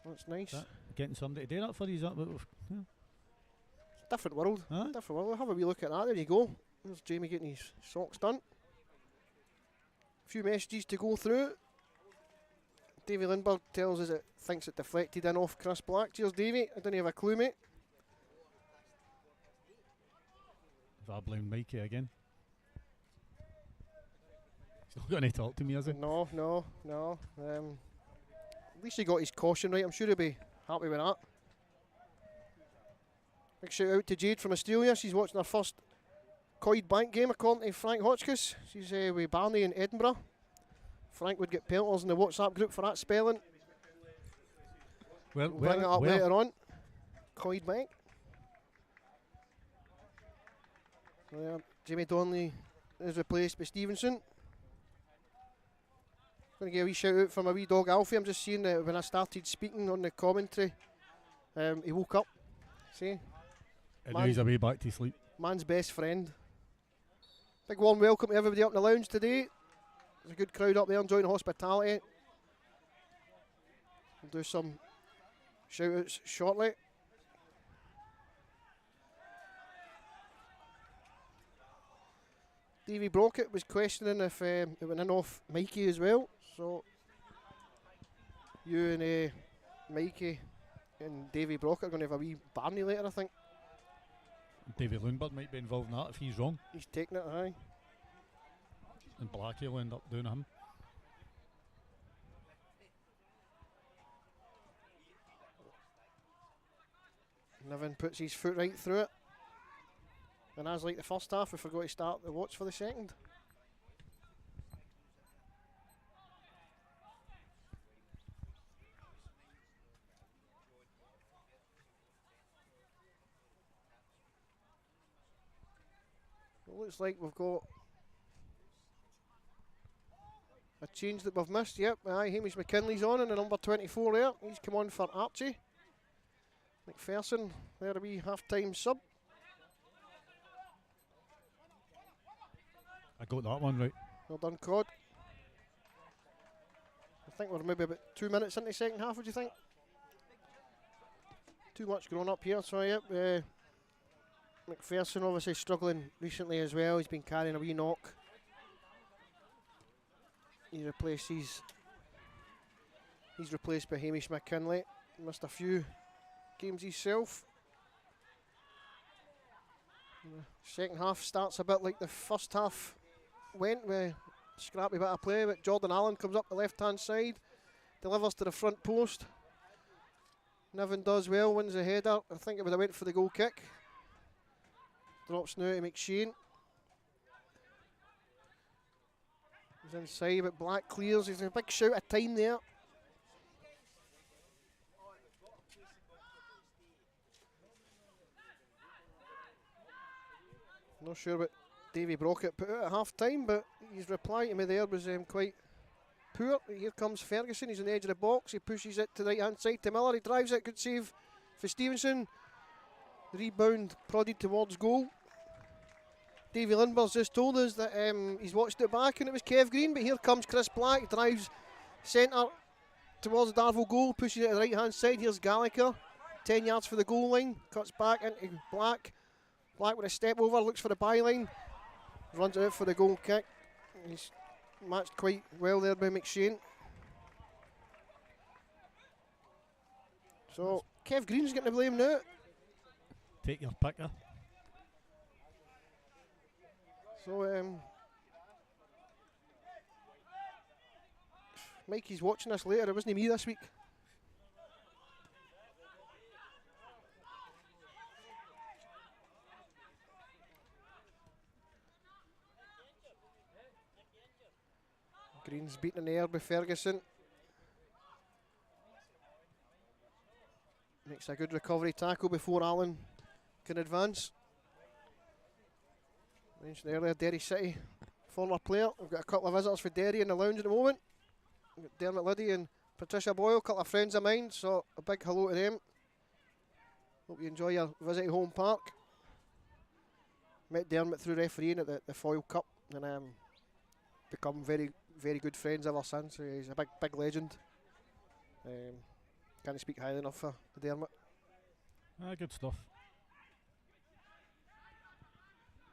That's nice. Getting somebody to do that for you, is that what yeah. Different world. Huh? Different world. Have a wee look at that. There you go. There's Jamie getting his socks done. A few messages to go through. Davy Lindbergh tells us it thinks it deflected in off Chris Black. Cheers, Davy. I didn't have a clue, mate. Have I blamed Mikey again? He's not going to talk to me, is he? No. At least he got his caution right. I'm sure he'll be happy with that. Big shout out to Jade from Australia. She's watching her first Clydebank game according to Frank Hotchkiss. She's with Barney in Edinburgh. Frank would get pelters in the WhatsApp group for that spelling. Well, We'll bring it up later on. Clydebank. Jamie Donnelly is replaced by Stevenson. Going to give a wee shout out for my wee dog Alfie. I'm just seeing that when I started speaking on the commentary, he woke up. See? And now he's away back to sleep. Man's best friend. Big warm welcome to everybody up in the lounge today. There's a good crowd up there enjoying hospitality. We'll do some shout outs shortly. Davy Brockett was questioning if it went in off Mikey as well. So you and Mikey and Davy Brockett are going to have a wee Barney later, I think. David Lundberg might be involved in that if he's wrong. He's taking it, aye. And Blackie will end up doing him. Niven puts his foot right through it. And as like the first half, we forgot to start the watch for the second. It looks like we've got a change that we've missed. Yep, aye, Hamish McKinley's on in the number 24 there. He's come on for Archie. McPherson, there a wee half-time sub. I got that one right. Well done, Cod. I think we're maybe about 2 minutes into the second half, would you think? Too much going up here, so yep. McPherson obviously struggling recently as well. He's been carrying a wee knock. He's replaced by Hamish McKinley. Missed a few games himself. The second half starts a bit like the first half went, with a scrappy bit of play, but Jordan Allen comes up the left hand side, delivers to the front post. Niven does well, wins the header. I think it would have went for the goal kick. Drops now to McShane. He's inside, but Black clears. He's a big shout of time there. Not sure what Davy Brockett put out at half time, but his reply to me there was quite poor. Here comes Ferguson. He's on the edge of the box. He pushes it to the right hand side to Miller. He drives it. Good save for Stevenson. The rebound prodded towards goal. Davy Lindbergh's just told us that he's watched it back and it was Kev Green, but here comes Chris Black, drives centre towards the Darvel goal, pushes it to the right hand side. Here's Gallagher, 10 yards for the goal line, cuts back into Black. Black with a step over, looks for the byline, runs it out for the goal kick. He's matched quite well there by McShane. So Kev Green's getting the blame now. Take your picker. So Mikey's watching us later. It wasn't me this week. Green's beaten in the air by Ferguson. Makes a good recovery tackle before Allen can advance. Mentioned earlier, Derry City, former player. We've got a couple of visitors for Derry in the lounge at the moment. We've got Dermot Liddy and Patricia Boyle, a couple of friends of mine, so a big hello to them. Hope you enjoy your visit to Home Park. Met Dermot through refereeing at the Foyle Cup and become very, very good friends ever since. So he's a big legend. Can't speak highly enough for Dermot. Good stuff.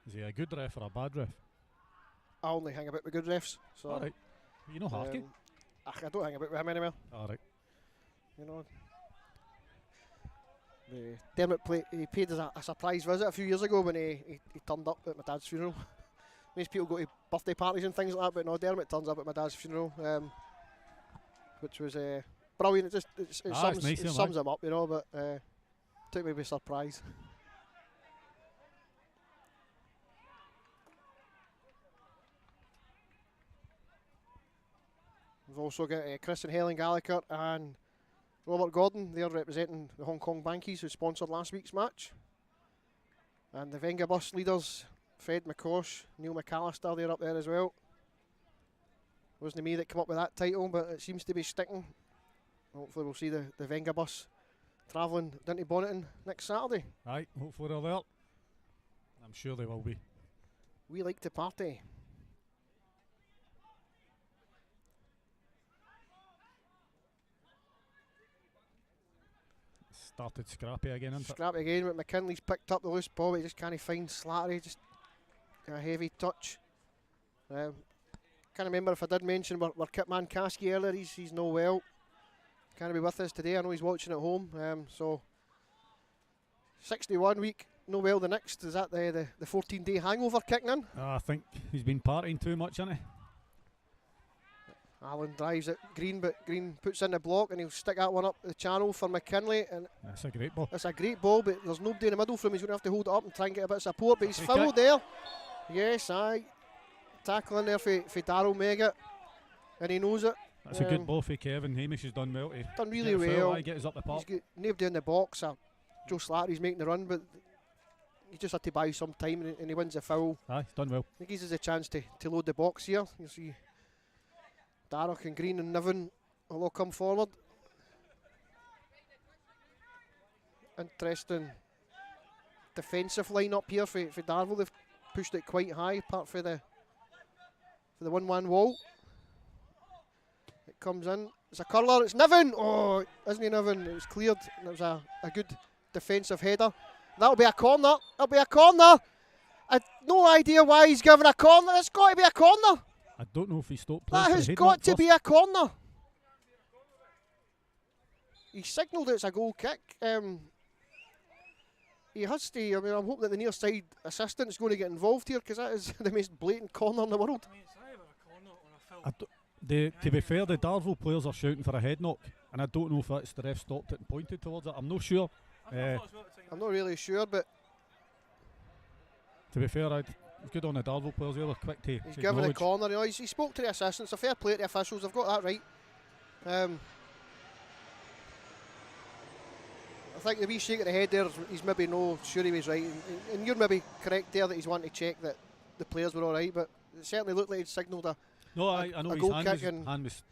Is he a good ref or a bad ref? I only hang about with good refs. So Alright. You know Harky? I don't hang about with him anymore. Alright. You know. Dermot he paid us a surprise visit a few years ago when he turned up at my dad's funeral. Most people go to birthday parties and things like that, but no, Dermot turns up at my dad's funeral, which was brilliant. It sums him up, you know, but took me by surprise. We've also got Chris and Helen Gallagher and Robert Gordon. They're representing the Hong Kong Bankies who sponsored last week's match. And the Venga Bus leaders, Fred McCosh, Neil McAllister, they're up there as well. Wasn't me that came up with that title, but it seems to be sticking. Hopefully we'll see the Venga Bus travelling down to Bonneton next Saturday. Aye, hopefully they're there. I'm sure they will be. We like to party. Started scrappy again, isn't it? Scrappy again, but McKinley's picked up the loose ball, but he just can't find Slattery, just a heavy touch. Can't remember if I did mention our kitman Kasky earlier, he's no well. Can't be with us today, I know he's watching at home. So 61 week, no well the next. Is that the 14-day hangover kicking in? I think he's been partying too much, hasn't he? Allen drives at Green, but Green puts in the block and he'll stick that one up the channel for McKinley. And that's a great ball. It's a great ball, but there's nobody in the middle for him. He's going to have to hold it up and try and get a bit of support. But he's fouled there. Yes, aye. Tackling there for Darrell Meggett, and he knows it. That's a good ball for Kevin. Hamish has done well. Done really well. Get us up the park. He's got nobody in the box. Joe Slattery's making the run, but he just had to buy some time, and he wins the foul. Aye, he's done well. I think he gives us a chance to load the box here. You see Darroch and Green and Niven will all come forward. Interesting defensive line up here for Darvel. They've pushed it quite high, apart for the 1-1 wall. It comes in. It's a curler. It's Niven. Oh, isn't he Niven? It was cleared. And it was a good defensive header. That'll be a corner. That'll be a corner. I've no idea why he's given a corner. It's got to be a corner. I don't know if he stopped playing. That has got to be a corner. He signalled it's a goal kick. He has to. I mean, I'm hoping that the near side assistant is going to get involved here, because that is the most blatant corner in the world. I mean, it's either a corner or a foul. To be fair, the Darvel players are shouting for a head knock, and I don't know if that's the ref stopped it and pointed towards it. I'm not sure. I'm not really sure, but to be fair, good on the Darvel players. They were quick to he's given a corner. You know, he spoke to the assistants. A fair play to the officials. I've got that right. I think the wee shake of the head there, he's maybe no sure he was right, and you're maybe correct there that he's wanting to check that the players were all right, but it certainly looked like he'd signalled a I know goal his kick hand was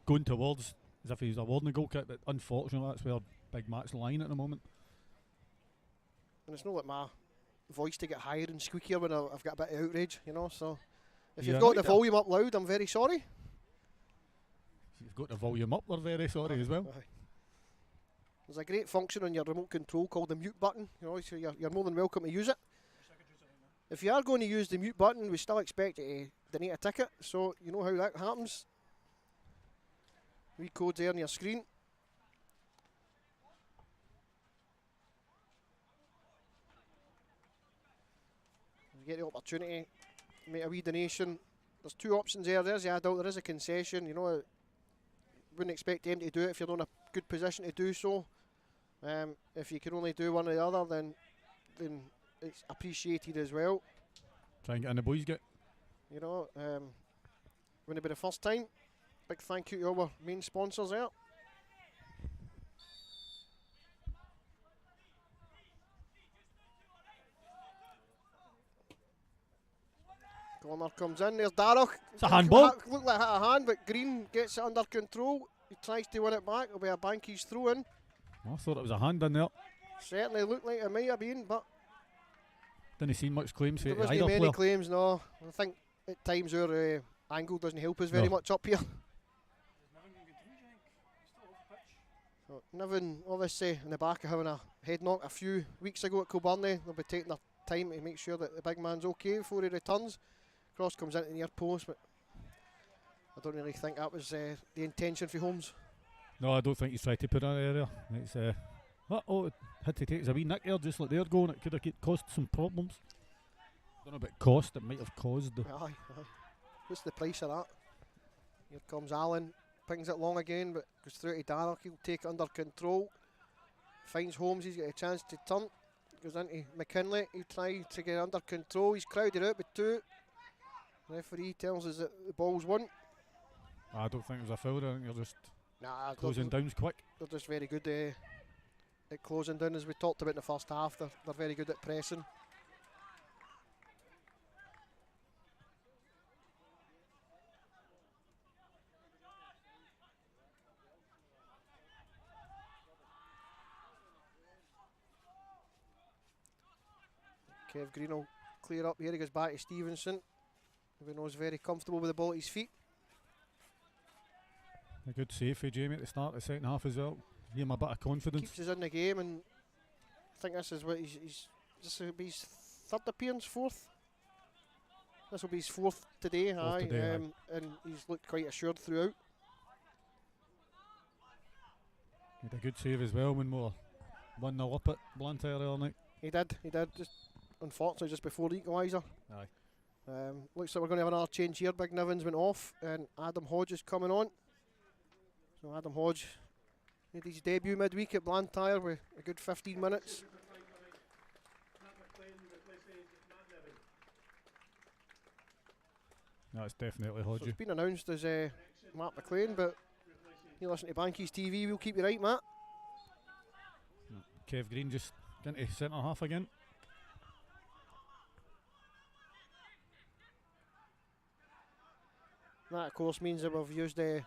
going towards as if he was awarding a goal kick, but unfortunately that's where Big Matt's lying at the moment. And it's not like my voice to get higher and squeakier when I've got a bit of outrage, you know, so if you've got the volume up loud, I'm very sorry. If you've got the volume up, we're very sorry as well. There's a great function on your remote control called the mute button, you know, so you're more than welcome to use it. If you are going to use the mute button, we still expect you to donate a ticket, so you know how that happens. Wee code's there on your screen. You get the opportunity to make a wee donation. There's two options there. There's the adult, there is a concession, you know. Wouldn't expect them to do it if you're not in a good position to do so. If you can only do one or the other, then it's appreciated as well. Try and get in the boys get. You know, wouldn't it be the first time? Big thank you to all our main sponsors there. Corner comes in, there's Darragh. It's a handball. Looked like it hit a hand, but Green gets it under control. He tries to win it back, it'll be a Bankies throw in. I thought it was a hand in there. Certainly looked like it might have been, but Didn't see much claims for there either wasn't many player. claims, no. I think at times our angle doesn't help us very No. much up here. Is Niven going to get through, do you think? He's still off the pitch. So Niven obviously in the back of having a head knock a few weeks ago at Kilburnie. They'll be taking their time to make sure that the big man's okay before he returns. Cross comes into the near post, but I don't really think that was the intention for Holmes. No, I don't think he's tried to put that area. It's it had to take us a wee nick there, just like they're going. It could have caused some problems. Don't know about cost, it might have caused. Aye. What's the price of that? Here comes Allen, pings it long again, but goes through to Darragh. He'll take it under control. Finds Holmes, he's got a chance to turn. Goes into McKinley, he'll try to get under control. He's crowded out with two. Referee tells us that the ball's won. I don't think it was a foul. I think they're just Nah, closing down quick. they're just very good at closing down, as we talked about in the first half. They're very good at pressing. Kev Green will clear up here. He goes back to Stevenson, who knows very comfortable with the ball at his feet. A good save for Jamie at the start of the second half as well. Give him a bit of confidence. Keeps us in the game, and I think this is what this will be his third appearance, fourth. This will be his fourth today, Today, and he's looked quite assured throughout. He had a good save as well when we were 1-0 up at Blantyre the other night. He did. Just unfortunately just before the equaliser. Aye. Looks like we're going to have another change here. Big Nivens went off, and Adam Hodge is coming on. So Adam Hodge made his debut midweek at Blantyre with a good 15 minutes. That's definitely So Hodge. it's been announced as Matt McLean, but you listen to Bankies TV, we'll keep you right, Matt. Kev Green just into centre half again. That of course means that we've used our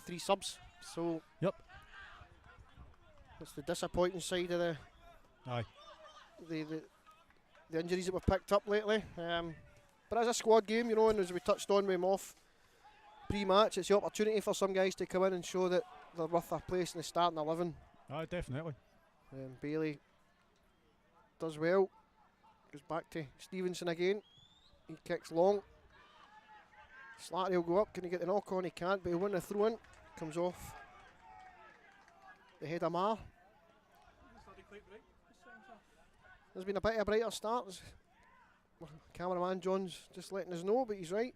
3 subs. So Yep. it's the disappointing side of Aye. the injuries that we've picked up lately. But as a squad game, you know, and as we touched on with him off pre-match, it's the opportunity for some guys to come in and show that they're worth a place in the starting 11. Aye, definitely. Bailey does well. Goes back to Stevenson again. He kicks long. Slattery will go up. Can he get the knock on? He can't, but he'll win the throw in. Comes off the head of Mar. Started quite bright this second half. There's been a bit of a brighter start. Cameraman John's just letting us know, but he's right.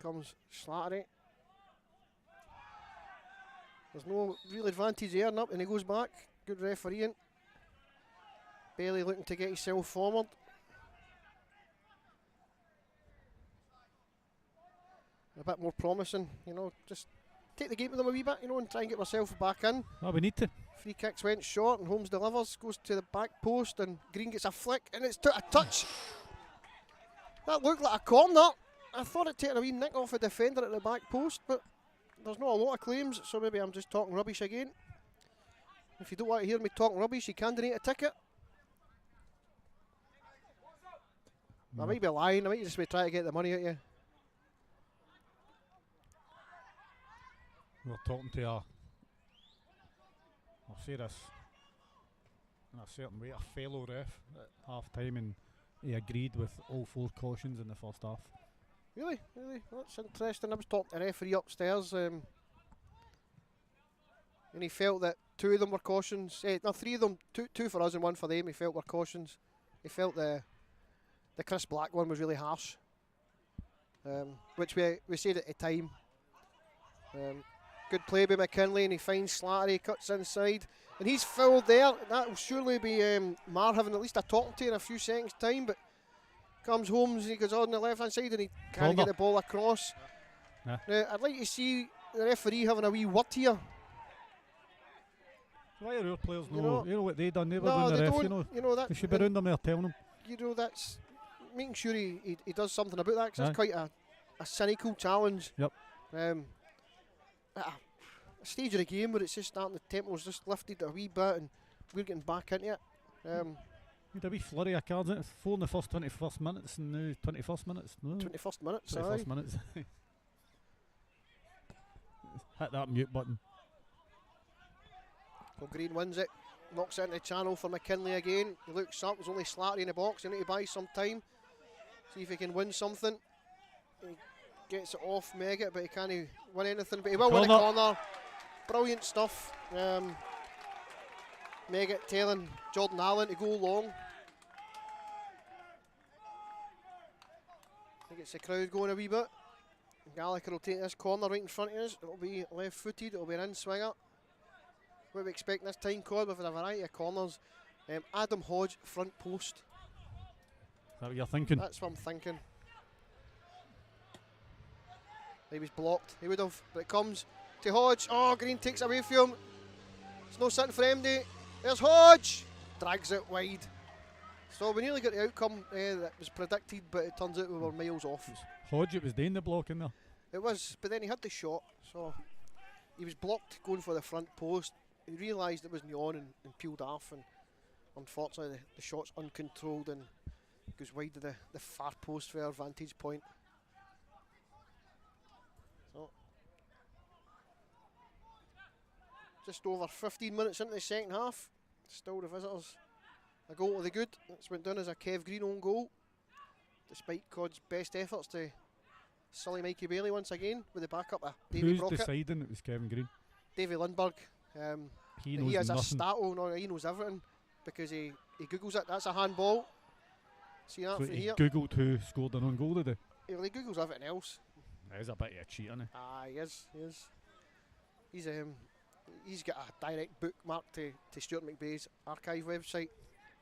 Comes Slattery. There's no real advantage there, and he goes back. Good refereeing. Bailey looking to get himself forward. A bit more promising, you know, just take the game to them a wee bit, you know, and try and get myself back in. Oh, we need to. Free kicks went short, and Holmes delivers, goes to the back post, and Green gets a flick, and it's a touch. That looked like a corner. I thought it taken a wee nick off a defender at the back post, but there's not a lot of claims, so maybe I'm just talking rubbish again. If you don't want to hear me talking rubbish, you can donate a ticket. I might be lying, I might just be trying to get the money out of you. We're talking to I'll say this in a certain way, a fellow ref at half time, and he agreed with all 4 cautions in the first half. Really? That's interesting. I was talking to the referee upstairs, and he felt that 2 of them were cautions. 3 of them, two for us and 1 for them, he felt were cautions. He felt the Chris Black one was really harsh, which we said at the time. Good play by McKinley, and he finds Slattery, cuts inside, and he's fouled there. That will surely be Mar having at least a talking to in a few seconds' time, but comes Holmes and he goes on the left hand side and he can't get the ball across. Nah. Now, I'd like to see the referee having a wee word here. Why are our players You know what they done? They were No, doing the they ref, don't. you know. You know that. They should be round them there telling them. You know that's making sure he does something about that, because Aye. that's quite a cynical challenge. Yep. At a stage of the game where it's just starting, the tempo's just lifted a wee bit and we're getting back into it. We had a wee flurry of cards, in it. 4 in the first 21st minutes and now 21st minutes. No, 21st minutes, 21st minutes. Hit that mute button. Well, Green wins it, knocks it into the channel for McKinley again. He looks up, there's only Slattery in the box, he need to buy some time. See if he can win something. He gets it off Megget, but he can't win anything. But he will win a corner. Brilliant stuff. Megget telling Jordan Allen to go long. I think it's the crowd going a wee bit. Gallagher will take this corner right in front of us. It'll be left footed, it'll be an in-swinger. What we expect this time, Cod, with a variety of corners. Adam Hodge, front post. Is that what you're thinking? That's what I'm thinking. He was blocked, he would have, but it comes to Hodge. Oh, Green takes it away from him. It's no sitting for MD. There's Hodge! Drags it wide. So we nearly got the outcome that was predicted, but it turns out we were miles off. Hodge, it was doing the block in there. It was, but then he had the shot, so he was blocked going for the front post. He realised it was neon and peeled off, and unfortunately the shot's uncontrolled and goes wide to the far post for our vantage point. So just over 15 minutes into the second half, still the visitors a goal to the good. It's went down as a Kev Green own goal, despite Cod's best efforts to sully Mikey Bailey once again with the backup of Davy Who's Brockett. deciding it was Kevin Green? Davy Lindberg. He knows has nothing. a stato, no, he knows everything because he Googles it. That's a handball. See that So from he here? googled who scored an own goal today. He Googles everything else. He's a bit of a cheat, isn't he? He is. He's got a direct bookmark to Stuart McBay's archive website,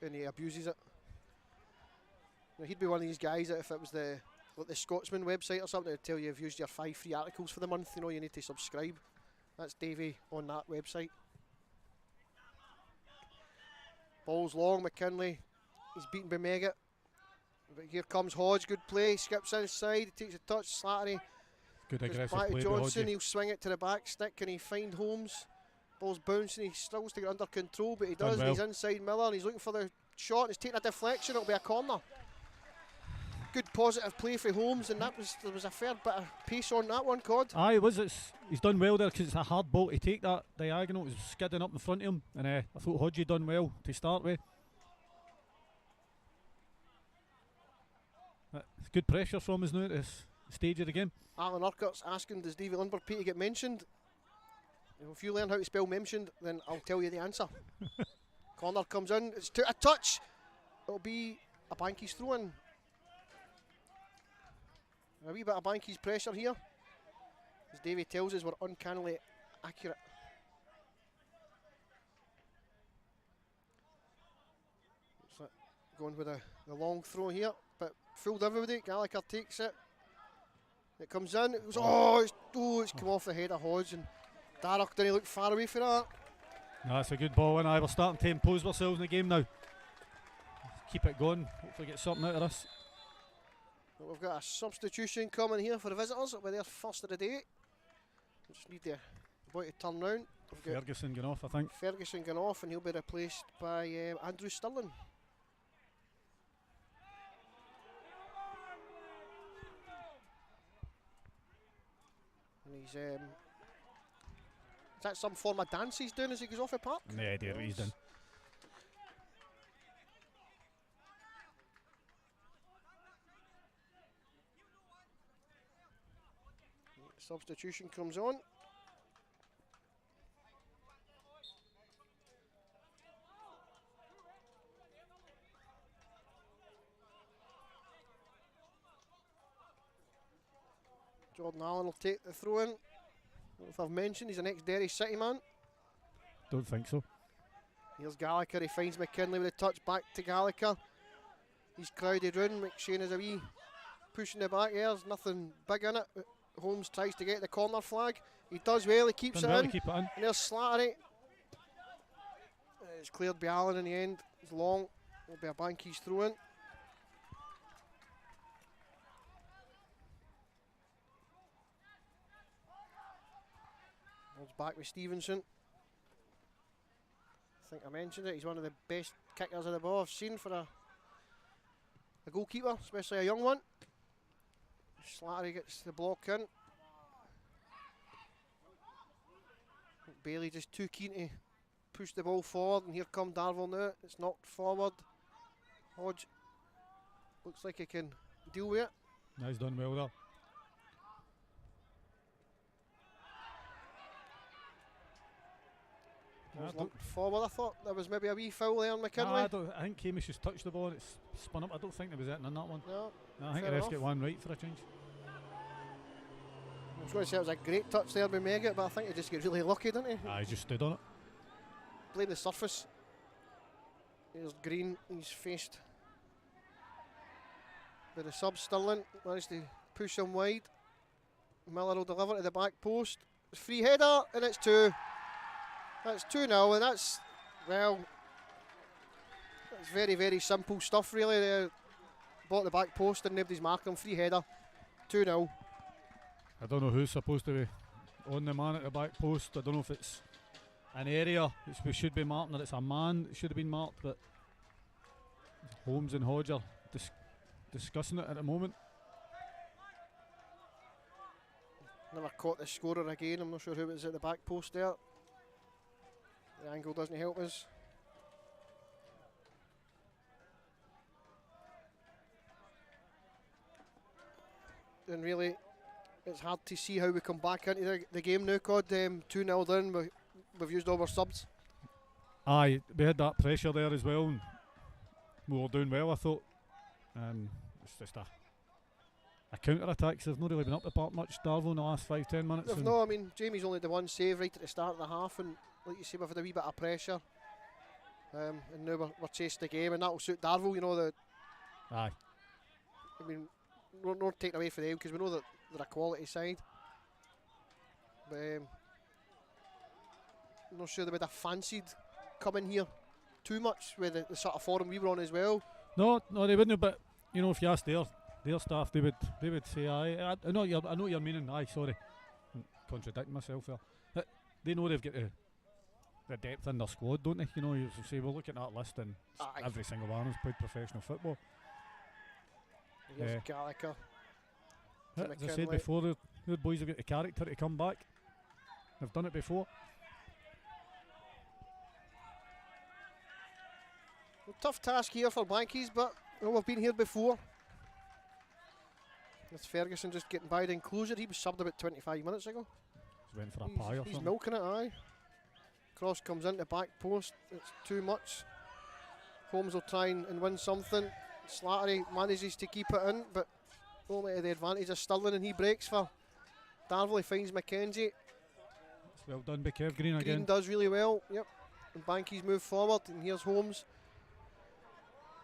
and he abuses it. Now, he'd be one of these guys that if it was the Scotsman website or something, it'd tell you you've used your 5 free articles for the month. You know, you need to subscribe. That's Davey on that website. Ball's long, McKinley. He's beaten by Megget. But here comes Hodge, good play. Skips inside, he takes a touch. Slattery. Good Goes aggressive back to play by Johnson, Hodge. he'll swing it to the back stick. Can he find Holmes? Ball's bouncing, he struggles to get under control, but he does. Done well. He's inside Miller and he's looking for the shot, and he's taking a deflection. It'll be a corner. Good positive play for Holmes, and there was a fair bit of pace on that one, Cod. Aye, it was. He's done well there because it's a hard ball to take that diagonal. It was skidding up in front of him, and I thought Hodge had done well to start with. It's good pressure from us now at this stage of the game. Alan Urquhart's asking, does Davy Lindbergh pay to get mentioned? If you learn how to spell mentioned, then I'll tell you the answer. Corner comes in, it's to a touch. It'll be a Banky's throw in. A wee bit of Banky's pressure here. As Davy tells us, we're uncannily accurate. So going with the long throw here, but fooled everybody. Gallagher takes it. It comes in. It goes, it's come off the head of Hodge, and Darroch didn't look far away for that. No, that's a good ball, and we're starting to impose ourselves in the game now. Let's keep it going. Hopefully get something out of this. But we've got a substitution coming here for the visitors. It'll be their first of the day. We just need the boy to turn round. We've got Ferguson going off, I think. Ferguson going off, and he'll be replaced by Andrew Stirling. And he's is that some form of dance he's doing as he goes off the park? No idea what he's done. Substitution comes on. Jordan Allen will take the throw in. If I've mentioned, he's an ex-Derry City man. Don't think so. Here's Gallagher, he finds McKinley with a touch back to Gallagher. He's crowded round. McShane is a wee pushing the back here. There's nothing big in it. Holmes tries to get the corner flag. He does well, he keeps Done it well in. to keep it in. And there's Slattery. It's cleared by Allen in the end. It's long. It'll be a Banky's throw in. back with Stevenson. I think I mentioned it, he's one of the best kickers of the ball I've seen for a goalkeeper, especially a young one. Slattery gets the block in. Bailey just too keen to push the ball forward, and here come Darvel now. It's knocked forward. Hodge looks like he can deal with it. No, he's done well there. Lumped forward. I thought there was maybe a wee foul there on McKinley. I think Hamish just touched the ball and it's spun up. I don't think there was anything in that one. No, I think the refs get one right for a change. I was going to say it was a great touch there by Megget, but I think he just got really lucky, didn't he? He just stood on it. Blame the surface. Here's Green, he's faced with the sub Stirling, managed to push him wide. Miller will deliver to the back post. It's free header, and it's 2. That's 2-0, and that's, well, that's very, very simple stuff really. They bought the back post and nobody's marking him. Free header, 2-0. I don't know who's supposed to be on the man at the back post. I don't know if it's an area which should be marked or it's a man that should have been marked, but Holmes and Hodge are discussing it at the moment. Never caught the scorer again. I'm not sure who was at the back post there. The angle doesn't help us. And really, it's hard to see how we come back into the game now, Cod. 2-0 down, we've used all our subs. Aye, we had that pressure there as well, and we were doing well, I thought. It's just a counter-attack, so they've not really been up the park much, Darvel, in the last 5-10 minutes. They've no, I mean, Jamie's only the one save right at the start of the half, and like you say, we've had a wee bit of pressure. And now we're chasing the game, and that'll suit Darvel, you know. Aye. I mean, we're not taking away from them because we know that they're a quality side. But I'm not sure they would have fancied coming here too much with the sort of form we were on as well. No, they wouldn't have, but you know, if you ask their staff, they would say aye. I know what you're meaning. Aye, sorry, I'm contradicting myself there. But they know they've got the depth in their squad, don't they? You know, you say we're looking at that list, and every single one has played professional football. Here's Gallagher. As I said before, the boys have got the character to come back. They've done it before. Well, tough task here for Blankies, but you know, we've been here before. It's Ferguson just getting by the enclosure. He was subbed about 25 minutes ago. He's went for a pie or something. He's milking it, aye. Cross comes into back post. It's too much. Holmes will try and win something. Slattery manages to keep it in, but only to the advantage of Stirling, and he breaks for Darvel. He finds McKenzie. It's well done by Kev Green again. Green does really well, yep. And Bankies move forward, and here's Holmes.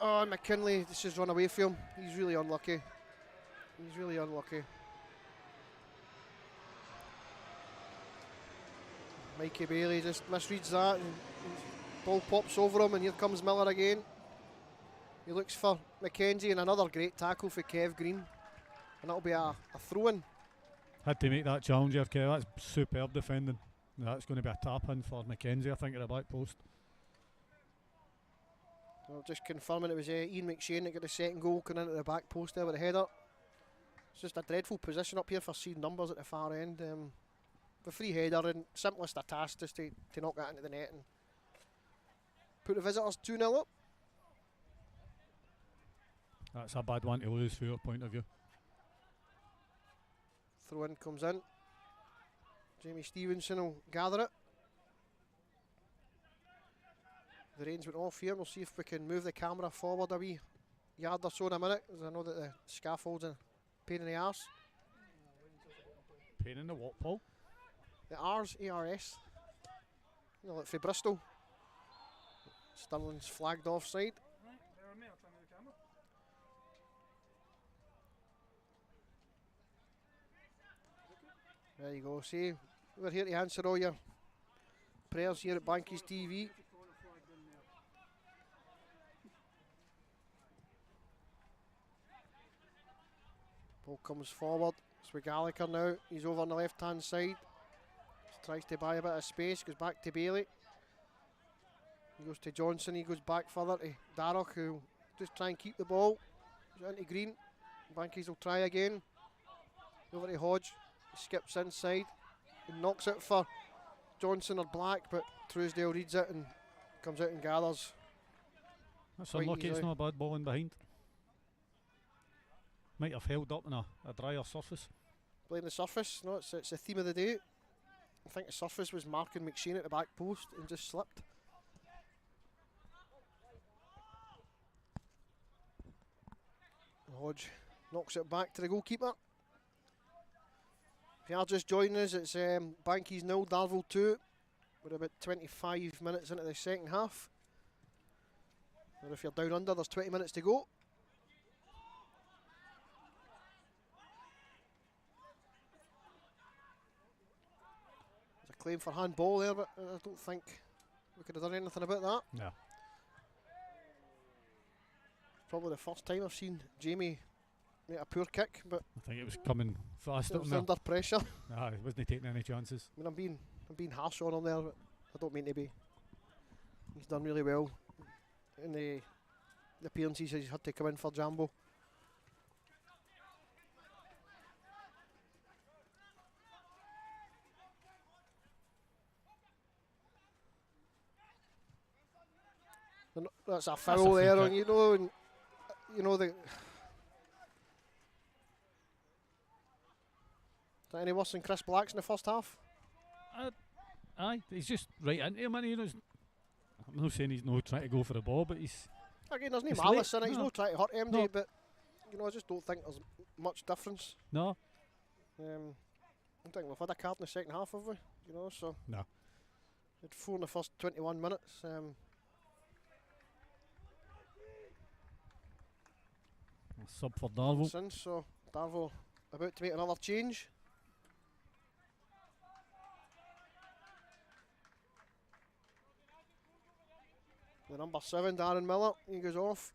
Oh, and McKinley, this has run away from him. He's really unlucky. He's really unlucky. Mikey Bailey just misreads that, and ball pops over him, and here comes Miller again. He looks for McKenzie, and another great tackle for Kev Green, and that'll be a throw-in. Had to make that challenge here, Kev. That's superb defending. That's going to be a tap-in for McKenzie, I think, at the back post. Well, just confirming it was Ian McShane that got the second goal, coming into the back post there with the header. It's just a dreadful position up here for seeing numbers at the far end. The free header, and simplest of task just to knock that into the net and put the visitors 2-0 up. That's a bad one to lose from your point of view. Throw in comes in. Jamie Stevenson will gather it. The reins went off here. We'll see if we can move the camera forward a wee yard or so in a minute, as I know that the scaffold's a pain in the arse. Pain in the what, Paul? The R's, ARS. You know, like for Bristol. Stirling's flagged offside. Right, bear with me, I'll try and move the camera. There you go. See, we're here to answer all your prayers here at Bankies TV. Ball comes forward. It's with Gallagher now. He's over on the left hand side. tries to buy a bit of space, goes back to Bailey. He goes to Johnson, he goes back further to Darroch, who just try and keep the ball. Goes into Green. Bankies will try again. Over to Hodge. He skips inside. He knocks it for Johnson or Black, but Truesdale reads it and comes out and gathers. That's quite unlucky, it's easily. not a bad ball in behind. Might have held up on a drier surface. Playing the surface, no, it's the theme of the day. I think the surface was marking McShane at the back post and just slipped. Hodge knocks it back to the goalkeeper. If you are just joining us, it's Bankies 0, Darvel 2. We're about 25 minutes into the second half. Or if you're down under, there's 20 minutes to go. There's a claim for handball there, but I don't think we could have done anything about that. Yeah. Probably the first time I've seen Jamie make a poor kick, but I think it was coming fast it up was there. under pressure. He wasn't taking any chances. I mean, I'm being harsh on him there, but I don't mean to be. He's done really well in the appearances he's had to come in for Jambo. That's a foul free there, kick. and you know the. Is that any worse than Chris Black's in the first half? Aye, he's just right into him, and I'm not saying he's not trying to go for the ball, but he's Again, there's no It's malice late, in it. He's no. not trying to hurt MD, No. but I just don't think there's much difference. no. I don't think we've had a card in the second half, have we? So No. had 4 in the first 21 minutes. Sub for Darvel. Since, so Darvel about to make another change. The number 7, Darren Miller, he goes off.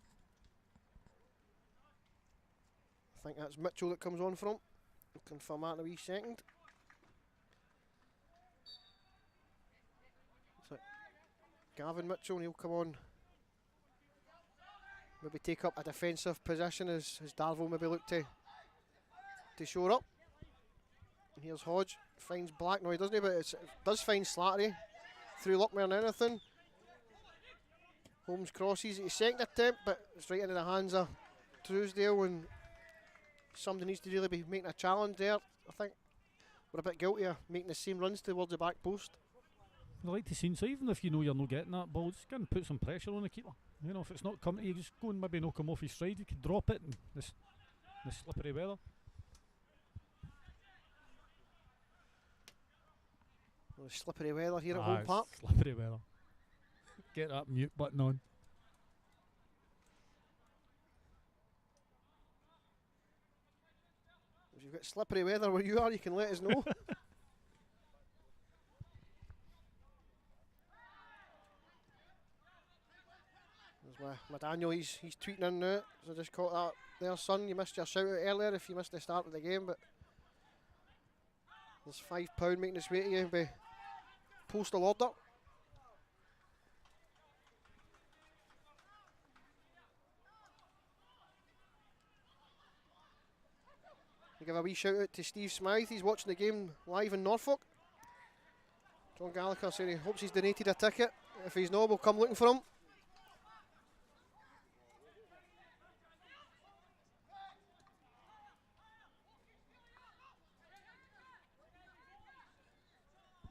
I think that's Mitchell that comes on for him. We'll confirm that in a wee second. So, Gavin Mitchell, and he'll come on. Maybe take up a defensive position as Darvel maybe look to shore up. And here's Hodge, finds Black, no he doesn't, but it does find Slattery through luck more than anything. Holmes crosses his second attempt, but it's right into the hands of Truesdale, and somebody needs to really be making a challenge there. I think we're a bit guilty of making the same runs towards the back post. I like to see, so even if you know you're not getting that ball, just go and put some pressure on the keeper. If it's not coming to you, just go and maybe knock him off his stride. You can drop it in the slippery weather. Well, slippery weather here at Home it's Park. Slippery weather. Get that mute button on. If you've got slippery weather where you are, you can let us know. There's my Daniel, he's tweeting in now. So I just caught that there, son. You missed your shout out earlier if you missed the start of the game, but there's £5 making its way to you by postal order. We give a wee shout out to Steve Smythe. He's watching the game live in Norfolk. John Gallagher saying he hopes he's donated a ticket. If he's not, we'll come looking for him.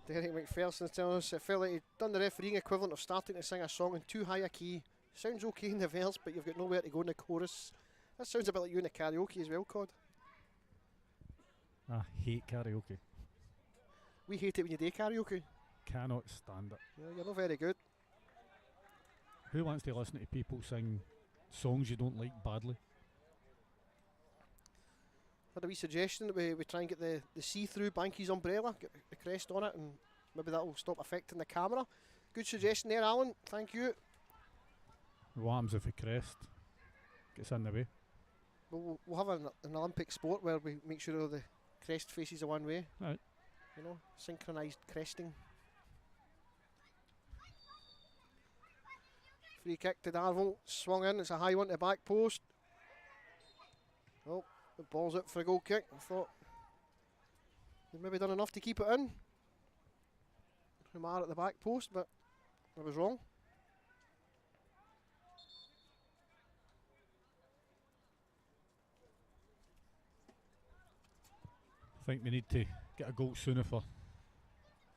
Derek McPherson's telling us it felt like he'd done the refereeing equivalent of starting to sing a song in too high a key. Sounds okay in the verse, but you've got nowhere to go in the chorus. That sounds a bit like you in the karaoke as well, Cod. I hate karaoke. We hate it when you do karaoke. Cannot stand it. Yeah, you're not very good. Who wants to listen to people sing songs you don't like badly? Had a wee suggestion that we try and get the see-through Bankies umbrella, get the crest on it, and maybe that will stop affecting the camera. Good suggestion there, Alan. Thank you. What happens if a crest gets in the way? We'll have an Olympic sport where we make sure the crest faces the one way. Right. You know, synchronised cresting. Free kick to Darvel, swung in, it's a high one to the back post. Oh, the ball's out for a goal kick. I thought they'd maybe done enough to keep it in. Humar at the back post, but I was wrong. I think we need to get a goal sooner for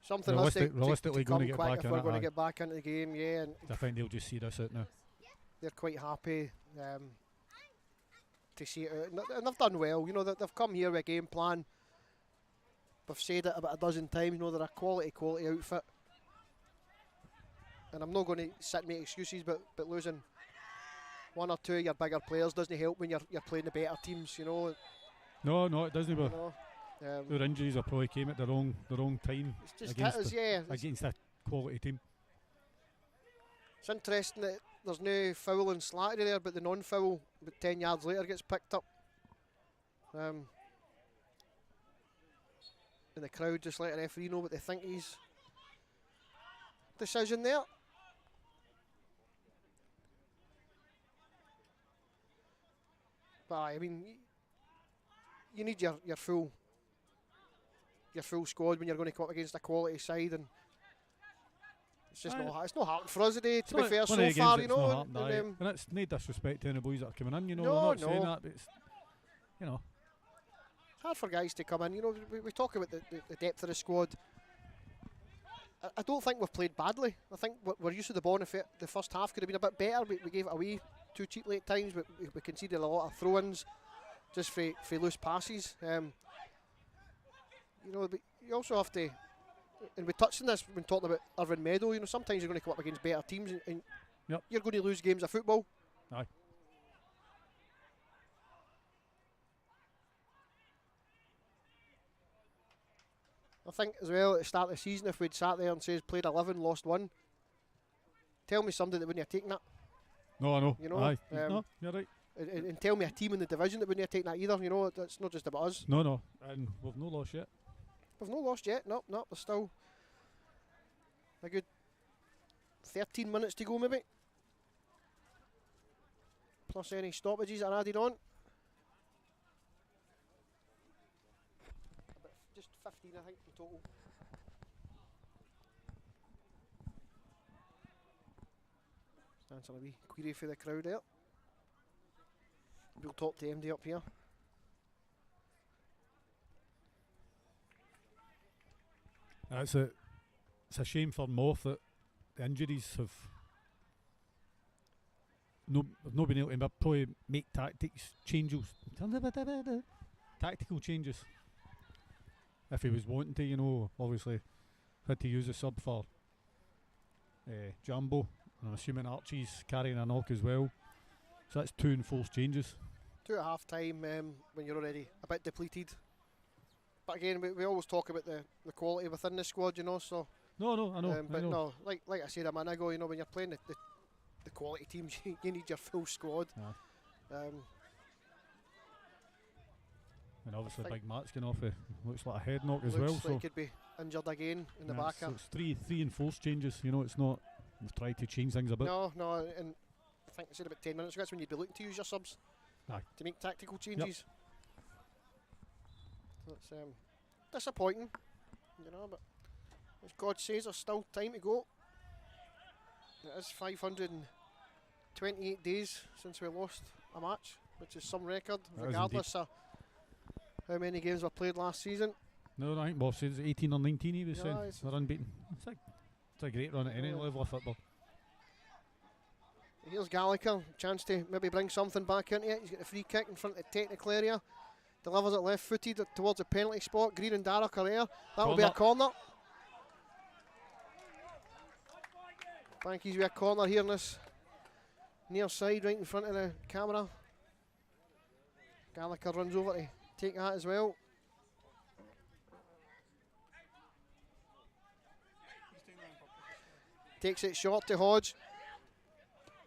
Something realistically to going to come get quick back if in we're it, going to aye. get back into the game, yeah. And I think they'll just see this out now. they're quite happy to see it out. And they've done well, you know, they've come here with a game plan. We've said it about a dozen times, you know, they're a quality outfit. And I'm not going to sit and make excuses, but losing one or two of your bigger players doesn't help when you're playing the better teams, you know. No, it doesn't. But You know, their injuries have probably came at the wrong time it's just hit us, against a quality team. It's interesting that there's no foul and Slattery there, but the non-foul, about 10 yards later, gets picked up. And the crowd just let the referee know what they think he's decision there. But I mean, you need your full squad when you're going to come up against a quality side, and it's just not happened for us today. To be fair, so far, you know, and it's no disrespect to any boys that are coming in. You know, No, we're not no. saying that, but it's, you know, it's hard for guys to come in. You know, we talk about the depth of the squad. I don't think we've played badly. I think we're used to the ball. If the first half could have been a bit better, we gave it away too cheaply at times. But we conceded a lot of throw-ins just for loose passes. You know, but you also have to, and we touched on this when talking about Irvine Meadow. You know, sometimes you're going to come up against better teams, and Yep. you're going to lose games of football. aye. I think as well at the start of the season, if we'd sat there and says played 11, lost 1, tell me somebody that wouldn't have taken that. No, I know. You know, aye. No, you're right. And tell me a team in the division that wouldn't have taken that either. You know, it's not just about us. No, and we've no lost yet. We've not lost yet. No, there's still a good 13 minutes to go maybe. Plus any stoppages that are added on. Just 15, I think, in total. Answer a wee query for the crowd there. We'll talk to MD up here. It's a shame for Moth that the injuries have not been able to probably make tactical changes if he was wanting to, you know. Obviously had to use a sub for Jumbo, and I'm assuming Archie's carrying a knock as well, so that's 2 enforced changes. 2 at half time when you're already a bit depleted. But again, we always talk about the quality within the squad, you know. So No, I know. but no, like I said a minute ago, you know, when you're playing the quality teams, you need your full squad. And obviously Big Matt's going off. Looks like a head knock as Looks well. like So he could be injured again in the back. so it's three enforced changes. You know, it's not. We've tried to change things a bit. No, and I think I said about 10 minutes ago, that's when you'd be looking to use your subs to make tactical changes. So it's disappointing, you know, but as God says, there's still time to go. It is 528 days since we lost a match, which is some record, regardless of how many games were played last season. No, I think Bob said it's 18 or 19 he was saying. It's They're unbeaten. It's a great run at any level of football. Here's Gallagher, chance to maybe bring something back into it. He's got the free kick in front of the technical area. Delivers it left footed towards the penalty spot. Green and Darroch are there. That will be a corner. Banky's with a corner here in this near side, right in front of the camera. Gallagher runs over to take that as well. Takes it short to Hodge.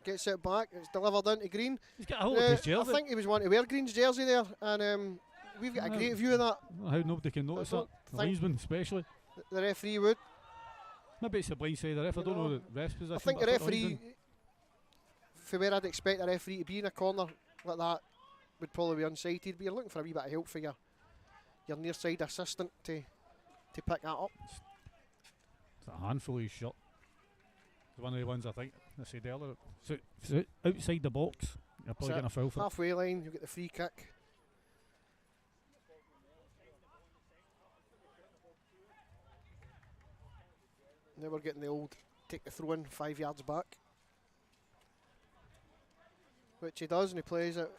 Gets it back. It's delivered into Green. He's got a hold of his jersey. I think he was wanting to wear Green's jersey there, and we've got a great view of that. I don't know how nobody can notice that. don't The think- linesman especially. The referee would. Maybe it's the blind side of the ref. I don't know the ref's position. I think but the thought referee, for where I'd expect a referee to be in a corner like that, would probably be unsighted. But you're looking for a wee bit of help for your near side assistant to pick that up. It's a handful of his shot. It's one of the ones I think I said earlier. So it's outside the box. You're probably So getting a foul for it. halfway line, you get the free kick. Now we're getting the old take the throw in 5 yards back, which he does, and he plays it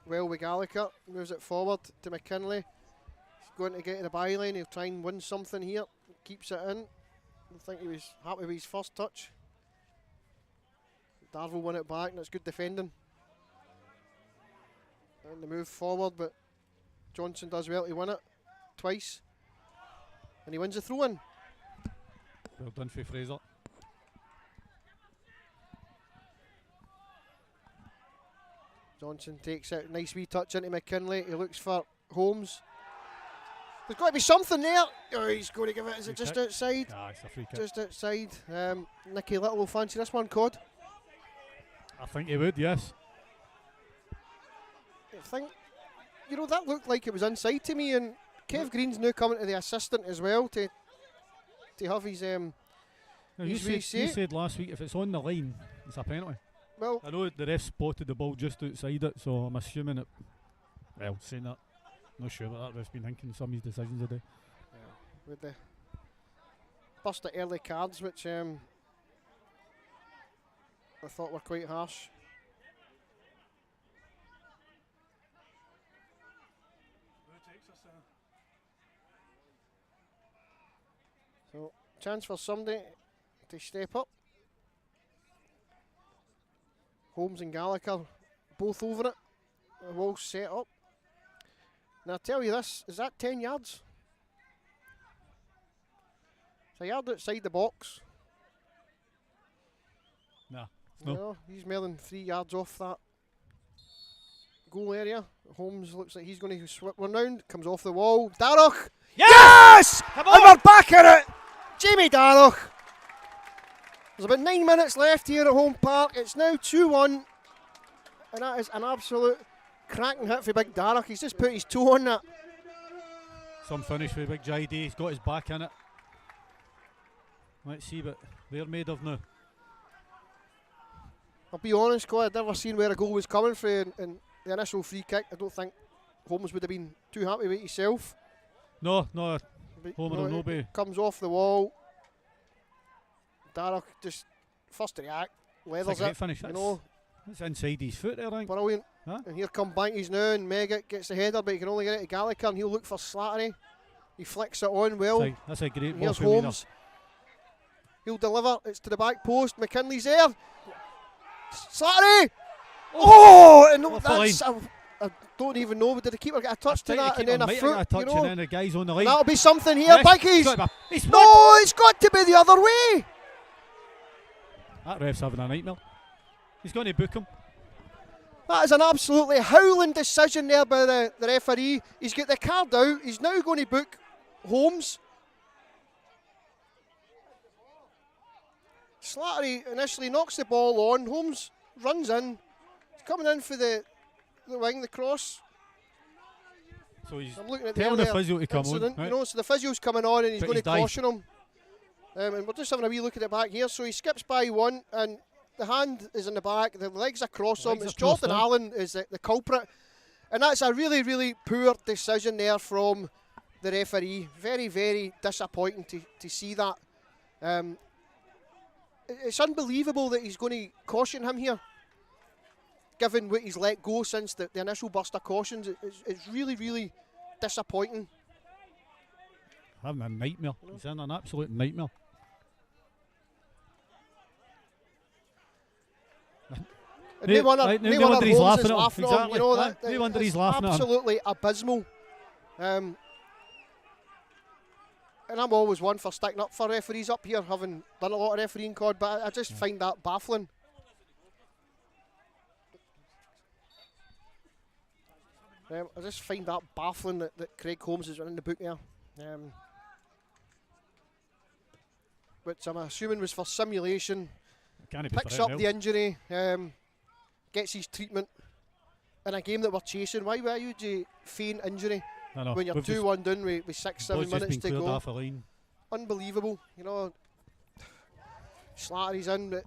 well with Gallagher. Moves it forward to McKinley. He's going to get to the byline. He'll try and win something here. Keeps it in. I think he was happy with his first touch. Darvel won it back, and it's good defending. And the move forward, but Johnson does well to win it twice, and he wins the throw in. Well done for Fraser. Johnson takes it, nice wee touch into McKinley. He looks for Holmes. There's got to be something there. Oh, he's going to give it. Is it just outside? Ah, it's a free kick. Just outside. Nicky Little will fancy this one, Cod. I think he would, yes. I think, that looked like it was inside to me, and Kev Green's now coming to the assistant as well to have his Now, you said last week if it's on the line, it's a penalty. Well, I know the ref spotted the ball just outside it, so I'm assuming it. Well, saying that, not sure about that. Ref's been thinking some of his decisions today. with the burst of early cards, which I thought were quite harsh. So, chance for somebody to step up. Holmes and Gallagher both over it. They're all set up. Now, I tell you this, is that 10 yards? It's a yard outside the box. Nah, it's no. No, he's more than 3 yards off that goal area. Holmes looks like he's going to swip one round. Comes off the wall. Darroch! Yes! And we're back in it! Jamie Darroch. There's about 9 minutes left here at home park. It's now 2-1. And that is an absolute cracking hit for Big Darroch. He's just put his toe on that. Some finish for Big JD. He's got his back in it. Let's see what they're made of now. I'll be honest, Cole, I'd never seen where a goal was coming from in the initial free kick. I don't think Holmes would have been too happy with himself. No. But, Homer will no be. Comes off the wall. Darroch just first to react, leathers It's a great it. finish. It's inside his foot there, I think. Brilliant. Huh? And here come Bankies now, and Meggett gets the header, but he can only get it to Gallagher, and he'll look for Slattery. He flicks it on well. That's a great And ball here's from Wiener. Holmes. He'll deliver. It's to the back post. McKinley's there. Slattery! Oh! And Off the that's... I don't even know, but did the keeper get a touch to that and then a foot? A touch and then the guy's on the line. That'll be something here. Yes, Bankies! No, it's got to be the other way! That ref's having a nightmare. He's going to book him. That is an absolutely howling decision there by the referee. He's got the card out. He's now going to book Holmes. Slattery initially knocks the ball on. Holmes runs in. He's coming in for the wing, the cross. So he's I'm looking at telling the physio to come incident, on. Right? You know, so the physio's coming on and he's But going he's to caution him. And we're just having a wee look at it back here. So he skips by one, and the hand is in the back. The legs across him. It's Jordan Allen is the culprit, and that's a really, really poor decision there from the referee. Very, very disappointing to see that. It's unbelievable that he's going to caution him here, given what he's let go since the initial burst of cautions. It's really, really disappointing. Having a nightmare. He's in an absolute nightmare. No wonder he's Holmes is laughing at him. laughing at him. Exactly. You know, No wonder he's laughing at him. absolutely abysmal. And I'm always one for sticking up for referees up here, having done a lot of refereeing, Cod, but I just find that baffling. I just find that baffling that Craig Holmes has written in the book there. Which I'm assuming was for simulation. Can't be Picks for up anything the else. injury, gets his treatment in a game that we're chasing. Why would you feign injury I know. when you're We've just- 2-1 down with 6-7 ball's just minutes been to cleared go? off a line. Unbelievable, you know. Slattery's in, but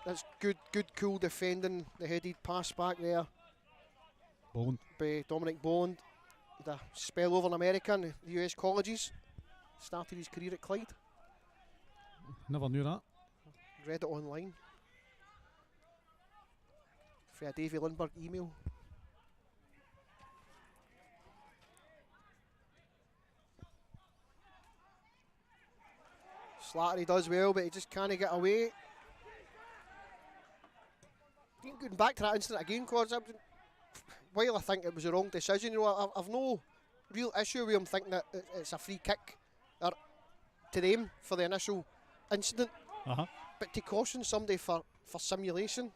that's good, cool defending. The headed pass back there Boland. by Dominic Boland. The spell over in America and the US colleges. Started his career at Clyde. Never knew that. Read it online. For a Davy Lindbergh email. Slattery does well, but he just can't get away. Going back to that incident again, Claude, while I think it was a wrong decision, you know, I've no real issue with him thinking that it's a free kick or to them for the initial incident. But to caution somebody for simulation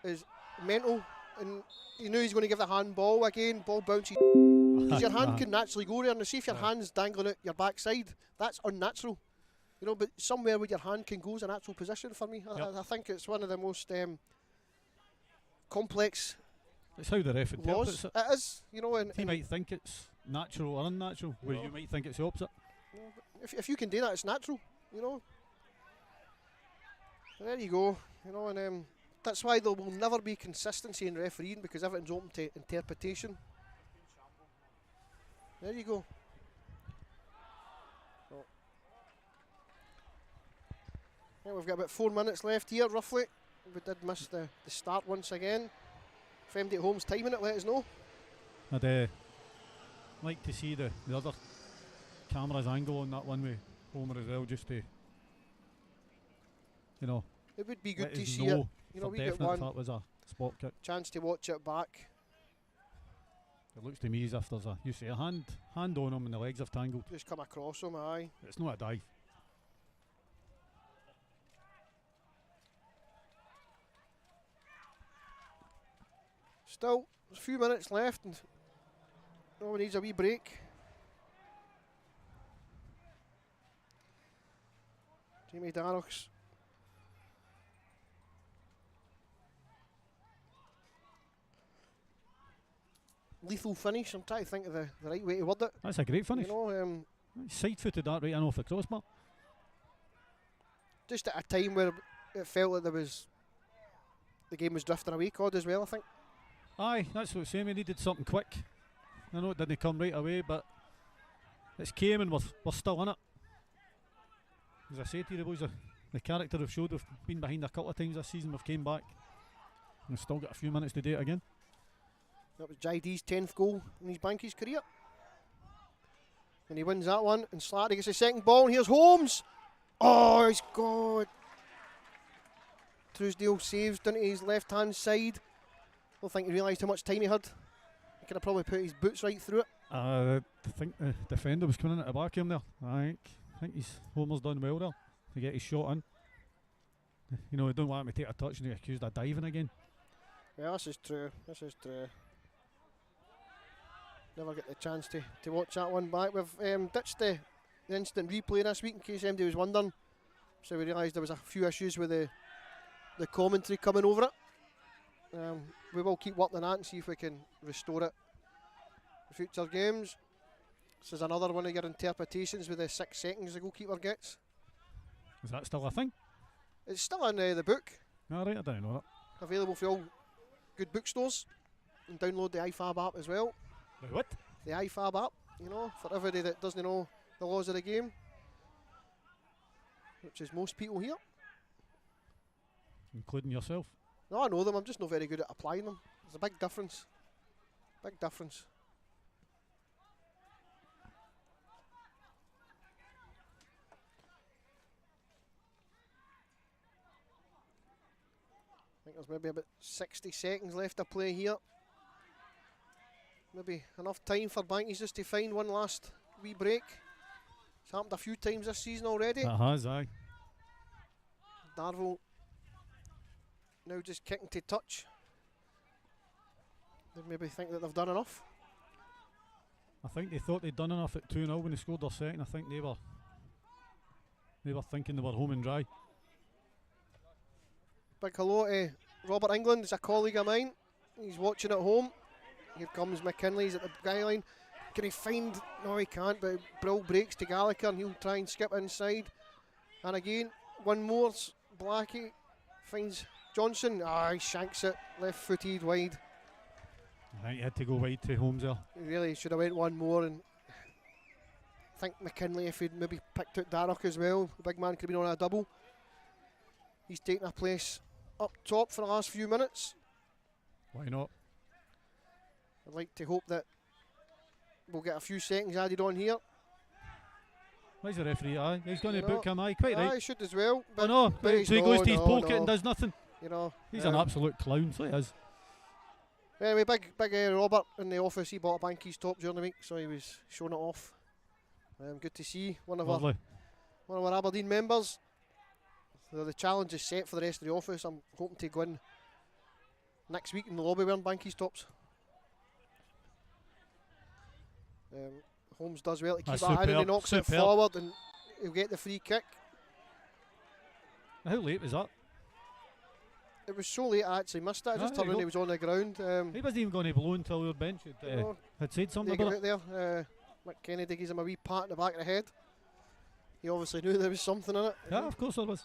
is mental. And you know he's going to give the handball again, ball bounces. Because your hand can naturally go there, and see if your hand's dangling out your backside, that's unnatural. You know, but somewhere where your hand can go is a natural position for me. I think it's one of the most complex. It's how the ref interprets it. It is, you know. And he might think it's natural or unnatural, where you might think it's the opposite. If you can do that, it's natural, you know. There you go, you know, and that's why there will never be consistency in refereeing, because everything's open to interpretation. There you go. Oh. Yeah, we've got about 4 minutes left here, roughly. We did miss the start once again. If MD at home's timing it, let us know. I'd like to see the other camera's angle on that one with Homer as well, just to, you know, it would be good let to us see know it. You know, for we get definite one if that was a spot kick. chance to watch it back. It looks to me as if there's a hand on him and the legs have tangled. Just come across him, aye. It's not a dive. Still, there's a few minutes left, and no one needs a wee break. Jamie Darroch's lethal finish. I'm trying to think of the right way to word it. That's a great finish. You know, Side-footed that right in off the crossbar. just at a time where it felt like the game was drifting away, Cod, as well, I think. Aye, that's what I'm saying. We needed something quick. I know it didn't come right away, but it's came and we're still in it. As I say to you, the boys, the character have showed, we've been behind a couple of times this season, we've came back. And we've still got a few minutes to do it again. That was Jaide's 10th goal in his Bankies career. And he wins that one, and Slattery gets the second ball, and here's Holmes. Oh, he's got Truesdale saves down to his left-hand side. I don't think he realised how much time he had. He could have probably put his boots right through it. I think the defender was coming in at the back of him there. I think Homer's done well there to get his shot in. You know, he don't want him to take a touch and get accused of diving again. Yeah, this is true. This is true. Never get the chance to watch that one back. We've ditched the instant replay this week in case anybody was wondering. So we realised there was a few issues with the commentary coming over it. We will keep working on that and see if we can restore it for future games. This is another one of your interpretations with the 6 seconds the goalkeeper gets. Is that still a thing? It's still in the book, Alright, I didn't know that. available for all good bookstores, and download the IFAB app as well. The what? The IFAB app, you know, for everybody that doesn't know the laws of the game, which is most people here. Including yourself. No, I know them, I'm just not very good at applying them. There's a big difference. Big difference. I think there's maybe about 60 seconds left to play here. Maybe enough time for Bankies just to find one last wee break. It's happened a few times this season already. It has, aye. Darvel now just kicking to touch. They maybe think that they've done enough. I think they thought they'd done enough at 2-0 when they scored their second. I think they were thinking they were home and dry. Big hello to Robert England, he's a colleague of mine. He's watching at home. Here comes McKinley, he's at the guy line. Can he find? No, he can't, but Brill breaks to Gallagher and he'll try and skip inside. And again, one more. Blackie finds Johnson. He shanks it, left footed wide. I think he had to go wide to Holmes there. He really should have went one more, and I think McKinley, if he'd maybe picked out Darroch as well, the big man could have been on a double. He's taken a place up top for the last few minutes. Why not? I'd like to hope that we'll get a few seconds added on here. Why's the referee? Aye, he's going to book him. Aye, quite right. He should as well. I know, but he's so he goes to his pocket and does nothing. You know, he's an absolute clown, so he is. Anyway, big Robert in the office. He bought a Bankies top during the week, so he was showing it off. Good to see one of our Aberdeen members. So the challenge is set for the rest of the office. I'm hoping to go in next week in the lobby wearing Bankies tops. Holmes does well to keep it in, and he knocks it forward, and he'll get the free kick. How late was that? It was so late I actually missed it. I just turned around, he was on the ground. He wasn't even going to blow until your bench had said something about it. There. Mick Kennedy gives him a wee pat in the back of the head. He obviously knew there was something in it. Yeah, of course there was.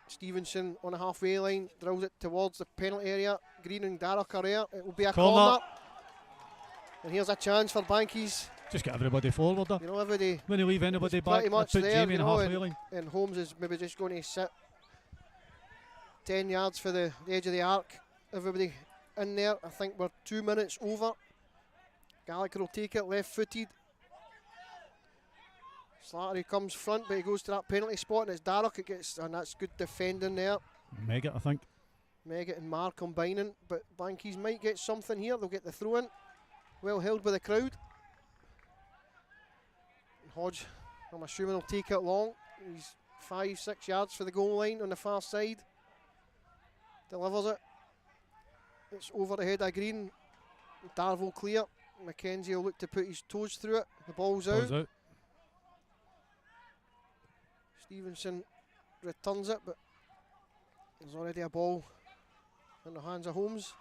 Stevenson on the halfway line drills it towards the penalty area. Green and Darroch are there. It will be a corner. And here's a chance for Bankies. Just get everybody forward there. You know, everybody. When you leave anybody back, pretty much put there, Jamie in the halfway line. And Holmes is maybe just going to sit 10 yards for the edge of the arc. Everybody in there. I think we're 2 minutes over. Gallagher will take it left footed. Slattery comes front, but he goes to that penalty spot, and it's Darroch. And that's good defending there. Megget, I think. Megget and Marr combining, but Bankies might get something here. They'll get the throw in. Well held by the crowd. Hodge, I'm assuming he'll take it long. He's 5-6 yards for the goal line on the far side. Delivers it. It's over the head of Green. Darvel clear. Mackenzie will look to put his toes through it. The ball's out. Stevenson returns it, but there's already a ball in the hands of Holmes.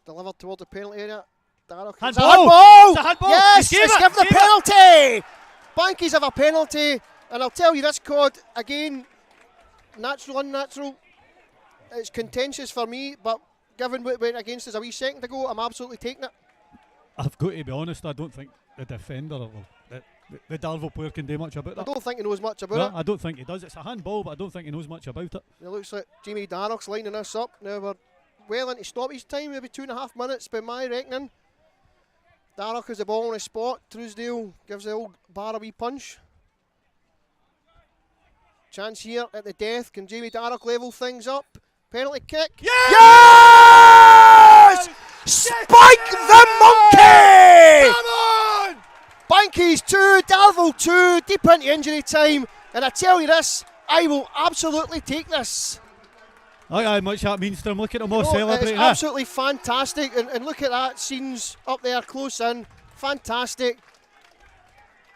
Delivered toward the penalty area. Darroch. Handball! It's a handball! Yes, let's give the penalty! Bankies have a penalty, and I'll tell you this, Cod, again, natural, unnatural. It's contentious for me, but given what went against us a wee second ago, I'm absolutely taking it. I've got to be honest, I don't think the defender, the Darvel player can do much about that. I don't think he knows much about it. I don't think he does. It's a handball, but I don't think he knows much about it. It looks like Jamie Darroch's lining this up. Now we're well into stoppage time, maybe 2.5 minutes by my reckoning. Darroch has the ball on the spot. Truesdale gives the old bar a wee punch. Chance here at the death. Can Jamie Darroch level things up? Penalty kick. Yes! Spike the monkey! Come on! Bankies 2, Darvel 2, deep into injury time. And I tell you this, I will absolutely take this. Aye, much that means to him. Look at them all celebrating. It's absolutely fantastic. And look at that, scenes up there close in. Fantastic.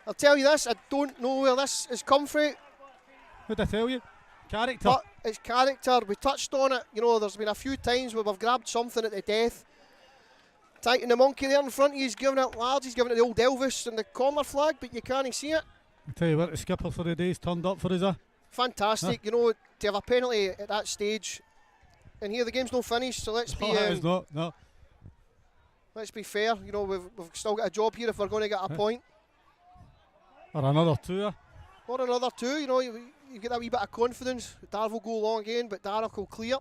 I'll tell you this, I don't know where this has come from. What'd I tell you? Character. But it's character. We touched on it. You know, there's been a few times where we've grabbed something at the death. Tighten the monkey there in front of you. He's giving it large. He's giving it the old Elvis and the corner flag, but you can't see it. I'll tell you what, the skipper for the day's turned up for us. Fantastic. You know, to have a penalty at that stage. And here the game's not finished, so let's be let's be fair. You know, we've still got a job here if we're going to get a point. Or another two. Or another two. You know, you get that wee bit of confidence. Darvel will go long again, but Darroch will clear.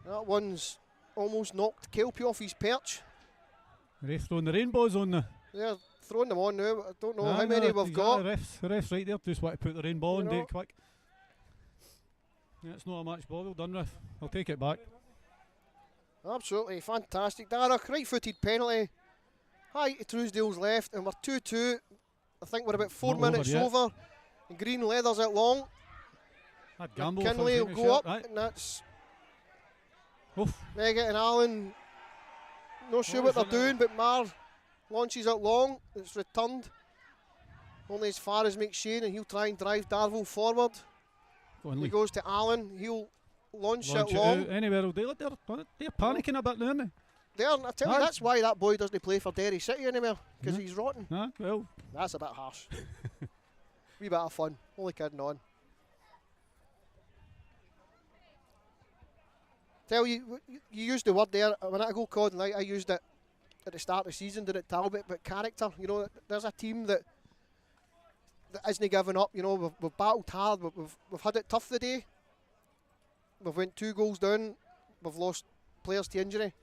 That one's almost knocked Kelpie off his perch. They're throwing the rainbows on the. They're throwing them on now. I don't know how many we've got. The ref's right there. Just want to put the rainbow on, do it quick. Yeah, it's not a match ball. Well done, ref. I'll take it back. Absolutely fantastic. Darroch, right-footed penalty. High to Truesdale's left, and we're 2-2. I think we're about 4 minutes over. And Green leathers it long. That gamble. Kinley will go up, and that's. Oof. Megget and Allen Not sure what they're doing, but Mar launches it long. It's returned only as far as McShane, and he'll try and drive Darvel forward. He goes to Allen. He'll launch it long. Out. Anywhere will do it. They're panicking a bit now, aren't they? I tell you, that's why that boy doesn't play for Derry City anymore, because he's rotten. Well, that's a bit harsh. Wee bit of fun. Only kidding on. Tell you, you used the word there a minute ago, Cod, and I used it at the start of the season, did it, Talbot? But character, you know, there's a team that isn't giving up. You know, we've battled hard, we've had it tough today. We've went 2 goals down. We've lost players to injury.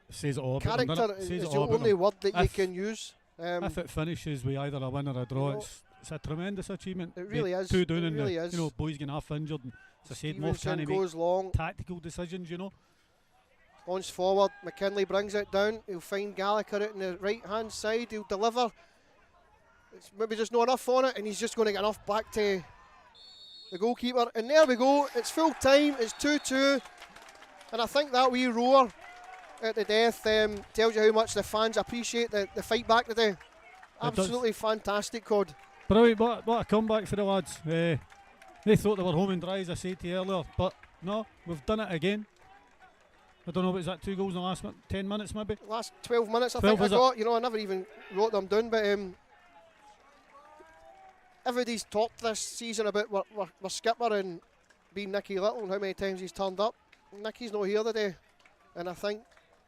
Says it all. Character is the only word that you can use. If it finishes with either a win or a draw, it's a tremendous achievement. It really is. 2 down, it really is. You know, boys getting half injured. And, as I said, Moff Stevenson can't goes make long. tactical decisions. You know. Launch forward. McKinley brings it down. He'll find Gallagher out on the right hand side. He'll deliver. It's maybe just not enough on it, and he's just going to get enough back to the goalkeeper. And there we go. It's full time. It's 2-2, and I think that wee roar at the death tells you how much the fans appreciate the fight back today. Absolutely fantastic, Cod. Brilliant, what a comeback for the lads. They thought they were home and dry, as I said to you earlier, but no, we've done it again. I don't know, was that 2 goals in the last 10 minutes maybe? Last 12 minutes I 12 think I got. You know, I never even wrote them down, but everybody's talked this season about we're skipper and being Nicky Little and how many times he's turned up. Nicky's not here today, and I think,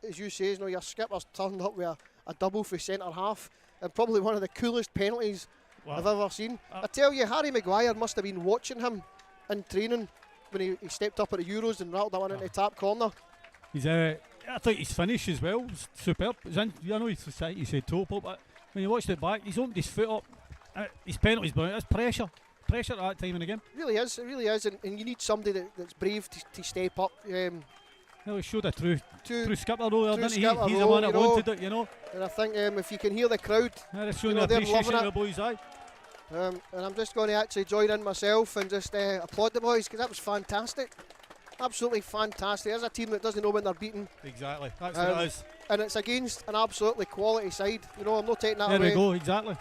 as you say, your skipper's turned up with a double for centre half and probably one of the coolest penalties I've ever seen. I tell you, Harry Maguire must have been watching him in training when he stepped up at the Euros and rattled that one into the top corner. I thought his finish as well was superb. I know he said top up, but when you watched it back, he's opened his foot up. His penalty's brilliant. That's pressure at that time in the game. It really is, and you need somebody that's brave to step up. He showed a true skipper role there, didn't he? He's the role, one that wanted it, you know. And I think if you can hear the crowd, they're showing the appreciation of the boys' eye. And I'm just going to actually join in myself and just applaud the boys, because that was fantastic. Absolutely fantastic. There's a team that doesn't know when they're beaten. Exactly, that's what it is. And it's against an absolutely quality side. You know, I'm not taking that there away. There we go, exactly.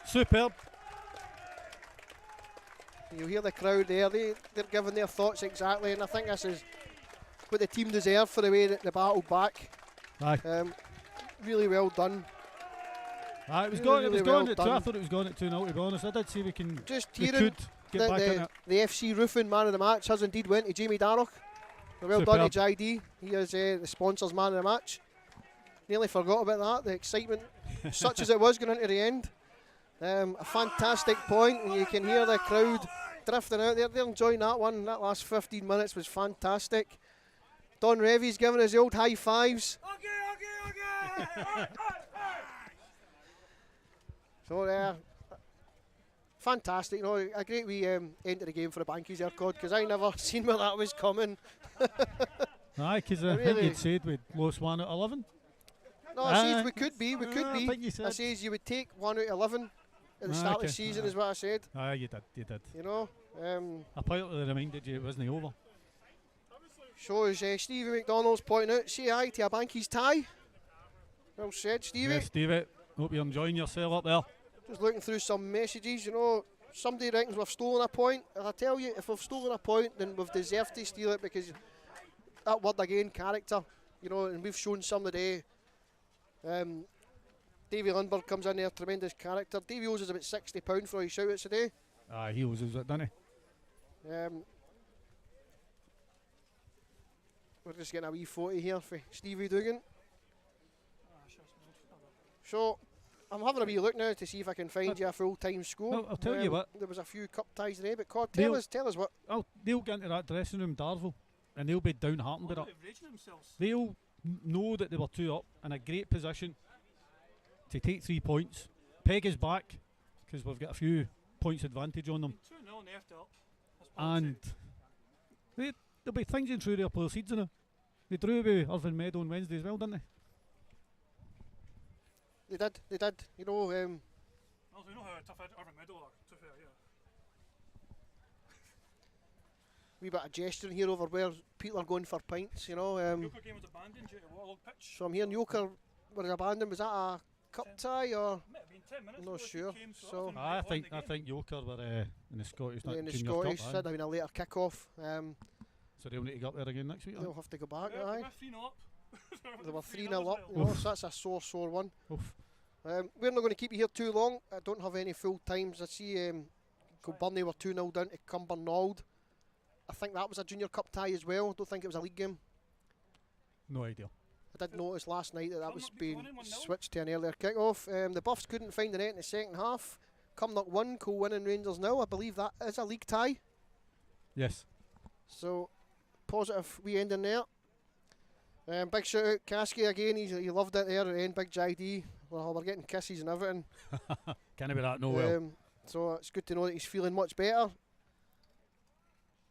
Superb. You hear the crowd there, they're giving their thoughts exactly, and I think this is what the team deserve for the way that they battled back. Aye. Really well done. It was going at 2. I thought it was going at 2-0, to be honest. I did see we can. Just hearing get back in it. The FC Roofing man of the match has indeed went to Jamie Darroch. Well done to JD. He is the sponsors man of the match. Nearly forgot about that. The excitement, such as it was going into the end. A fantastic point, and you can hear the crowd drifting out there. They're enjoying that one. That last 15 minutes was fantastic. Don Revy's giving us the old high fives. Okay. So fantastic. You know, a great wee end of the game for the Bankies there, Cod, because I never seen where that was coming. Aye, because I think you'd said we'd lost 1 out of 11. No, I said we could be. I think you said. I says you would take 1 out of 11 at the start of the season, is what I said. Aye, you did. You know. I partly reminded you it wasn't over. So as Stevie McDonald's pointing out, say aye to a Bankies tie. Well said, Stevie. Yes, Stevie. Hope you're enjoying yourself up there. Just looking through some messages, you know, somebody reckons we've stolen a point. And I tell you, if we've stolen a point, then we've deserved to steal it, because that word again, character, you know, and we've shown some today. Davy Lundberg comes in there, tremendous character. Davy owes us about £60 for his shout-outs today. Aye, he owes us it, doesn't he? We're just getting a wee photo here for Stevie Dugan. So, I'm having a wee look now to see if I can find you a full-time score. Well, I'll tell you what. There was a few cup ties today, but Cod, tell us what. They'll get into that dressing room, Darvel, and they'll be downhearted with it. They'll know that they were 2 up in a great position to take 3 points. Peg is back, because we've got a few points advantage on them. 2-0 and after up. And there'll be things in through their player seeds in it. They drew with Irvine Meadow on Wednesday as well, didn't they? They did. You know, we know how tough Irvine Meadow are, to be fair, yeah. wee bit of gesturing here over where people are going for pints, you know. Yoker game was abandoned due to Waterlog pitch. So I'm hearing Yoker was abandoned. Was that a cup tie or? Might have been 10 minutes. I'm not ago if sure. he came, So nothing I on think the I game. think Yoker were in the Scottish, In the Junior Scottish, Cup, said having a later kick-off. so they'll need to go up there again next week. They'll have to go back. Yeah, Aye. we're 3-0 up. They were 3-0 up, well. you know, so that's a sore one. Oof. We're not going to keep you here too long. I don't have any full times. I see Kilburney were 2-0 down to Cumbernauld. I think that was a Junior Cup tie as well. I don't think it was a league game. No idea. I did notice last night that was Cumnock being beat 1-0. switched to an earlier kick-off. The Buffs couldn't find the net in the second half. Cumnock won, co-winning Rangers now. I believe that is a league tie. Yes. So, positive wee ending there. Big shout out Kasky again. He loved it there at the end. Big JD. Well, we're getting kisses and everything. Can't be that no well. So it's good to know that he's feeling much better.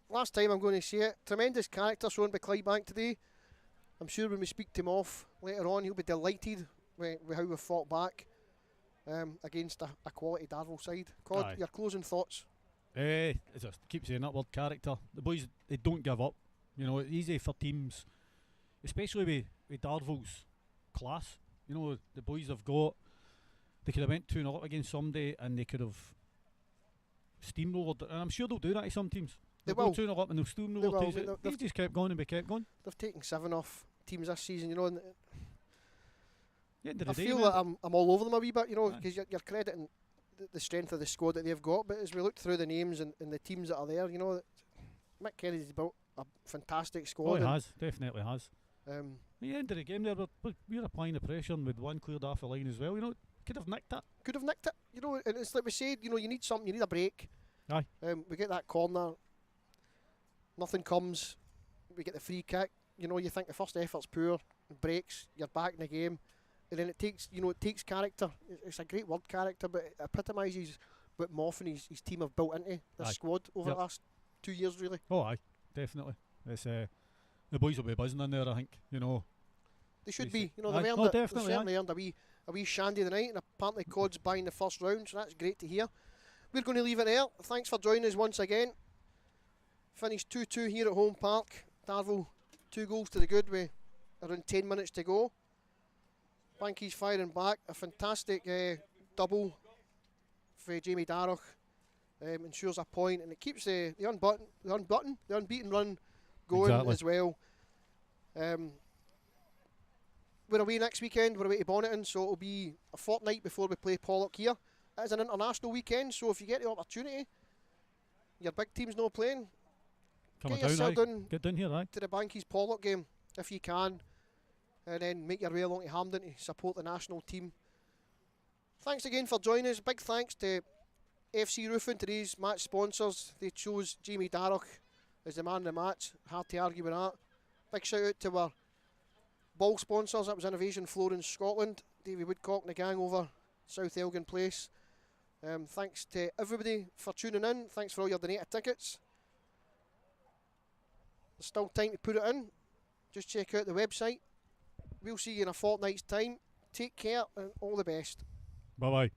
Last time I'm going to say it. Tremendous character shown by Clydebank today. I'm sure when we speak to him off later on, he'll be delighted with how we fought back against a quality Darvel side. Cod, Aye. your closing thoughts? I just keep saying that word, character. The boys, they don't give up. You know, it's easy for teams, especially with Darvel's class. You know, the boys have got, they could have went 2-0 up against somebody and they could have steamrolled, and I'm sure they'll do that to some teams. They They'll will. go 2-0 up and they'll They steamroll will, teams. but They've just kept going and we kept going. They've taken 7 off teams this season, you know. And End of I the day, feel man, that I'm all over them a wee bit, you know, Aye. because you're crediting the strength of the squad that they've got. But as we look through the names and the teams that are there, you know, Mick Kennedy's built a fantastic squad. oh, he and, has, definitely has. At the end of the game there, we're applying the pressure and with one cleared off the line as well. You know, could have nicked that. could have nicked it, you know. And it's like we said, you know, you need something, you need a break. Aye. We get that corner, nothing comes, we get the free kick. You know, you think the first effort's poor, breaks, you're back in the game, and then it takes character. It's a great word, character, but it epitomises what Moff and his team have built into this Aye. squad over Yep. the last 2 years, really. Oh, aye, definitely. It's the boys will be buzzing in there, I think. You know, They should Decent. be. You know, Aye. they've earned Oh, it. They've definitely, certainly earned a wee shandy tonight, and apparently Cod's buying the first round, so that's great to hear. We're going to leave it there. Thanks for joining us once again. Finished 2-2 here at Home Park. Darvel 2 goals to the good with around 10 minutes to go. Banky's firing back. A fantastic double for Jamie Darroch. Ensures a point, and it keeps the unbeaten run going Exactly. as well. We're away next weekend. We're away to Bonneton, so it'll be a fortnight before we play Pollock here. It is an international weekend, so if you get the opportunity, your big team's not playing, come get on yourself down, down get down here, aye. to the Bankies Pollock game if you can, and then make your way along to Hampden to support the national team. Thanks again for joining us. Big thanks to FC Roofing, today's match sponsors. They chose Jamie Darroch as the man of the match. Hard to argue with that. Big shout out to our ball sponsors. That was Innovation Flooring Scotland, Davy Woodcock and the gang over South Elgin Place. Thanks to everybody for tuning in. Thanks for all your donated tickets. There's still time to put it in. Just check out the website. We'll see you in a fortnight's time. Take care and all the best. Bye bye.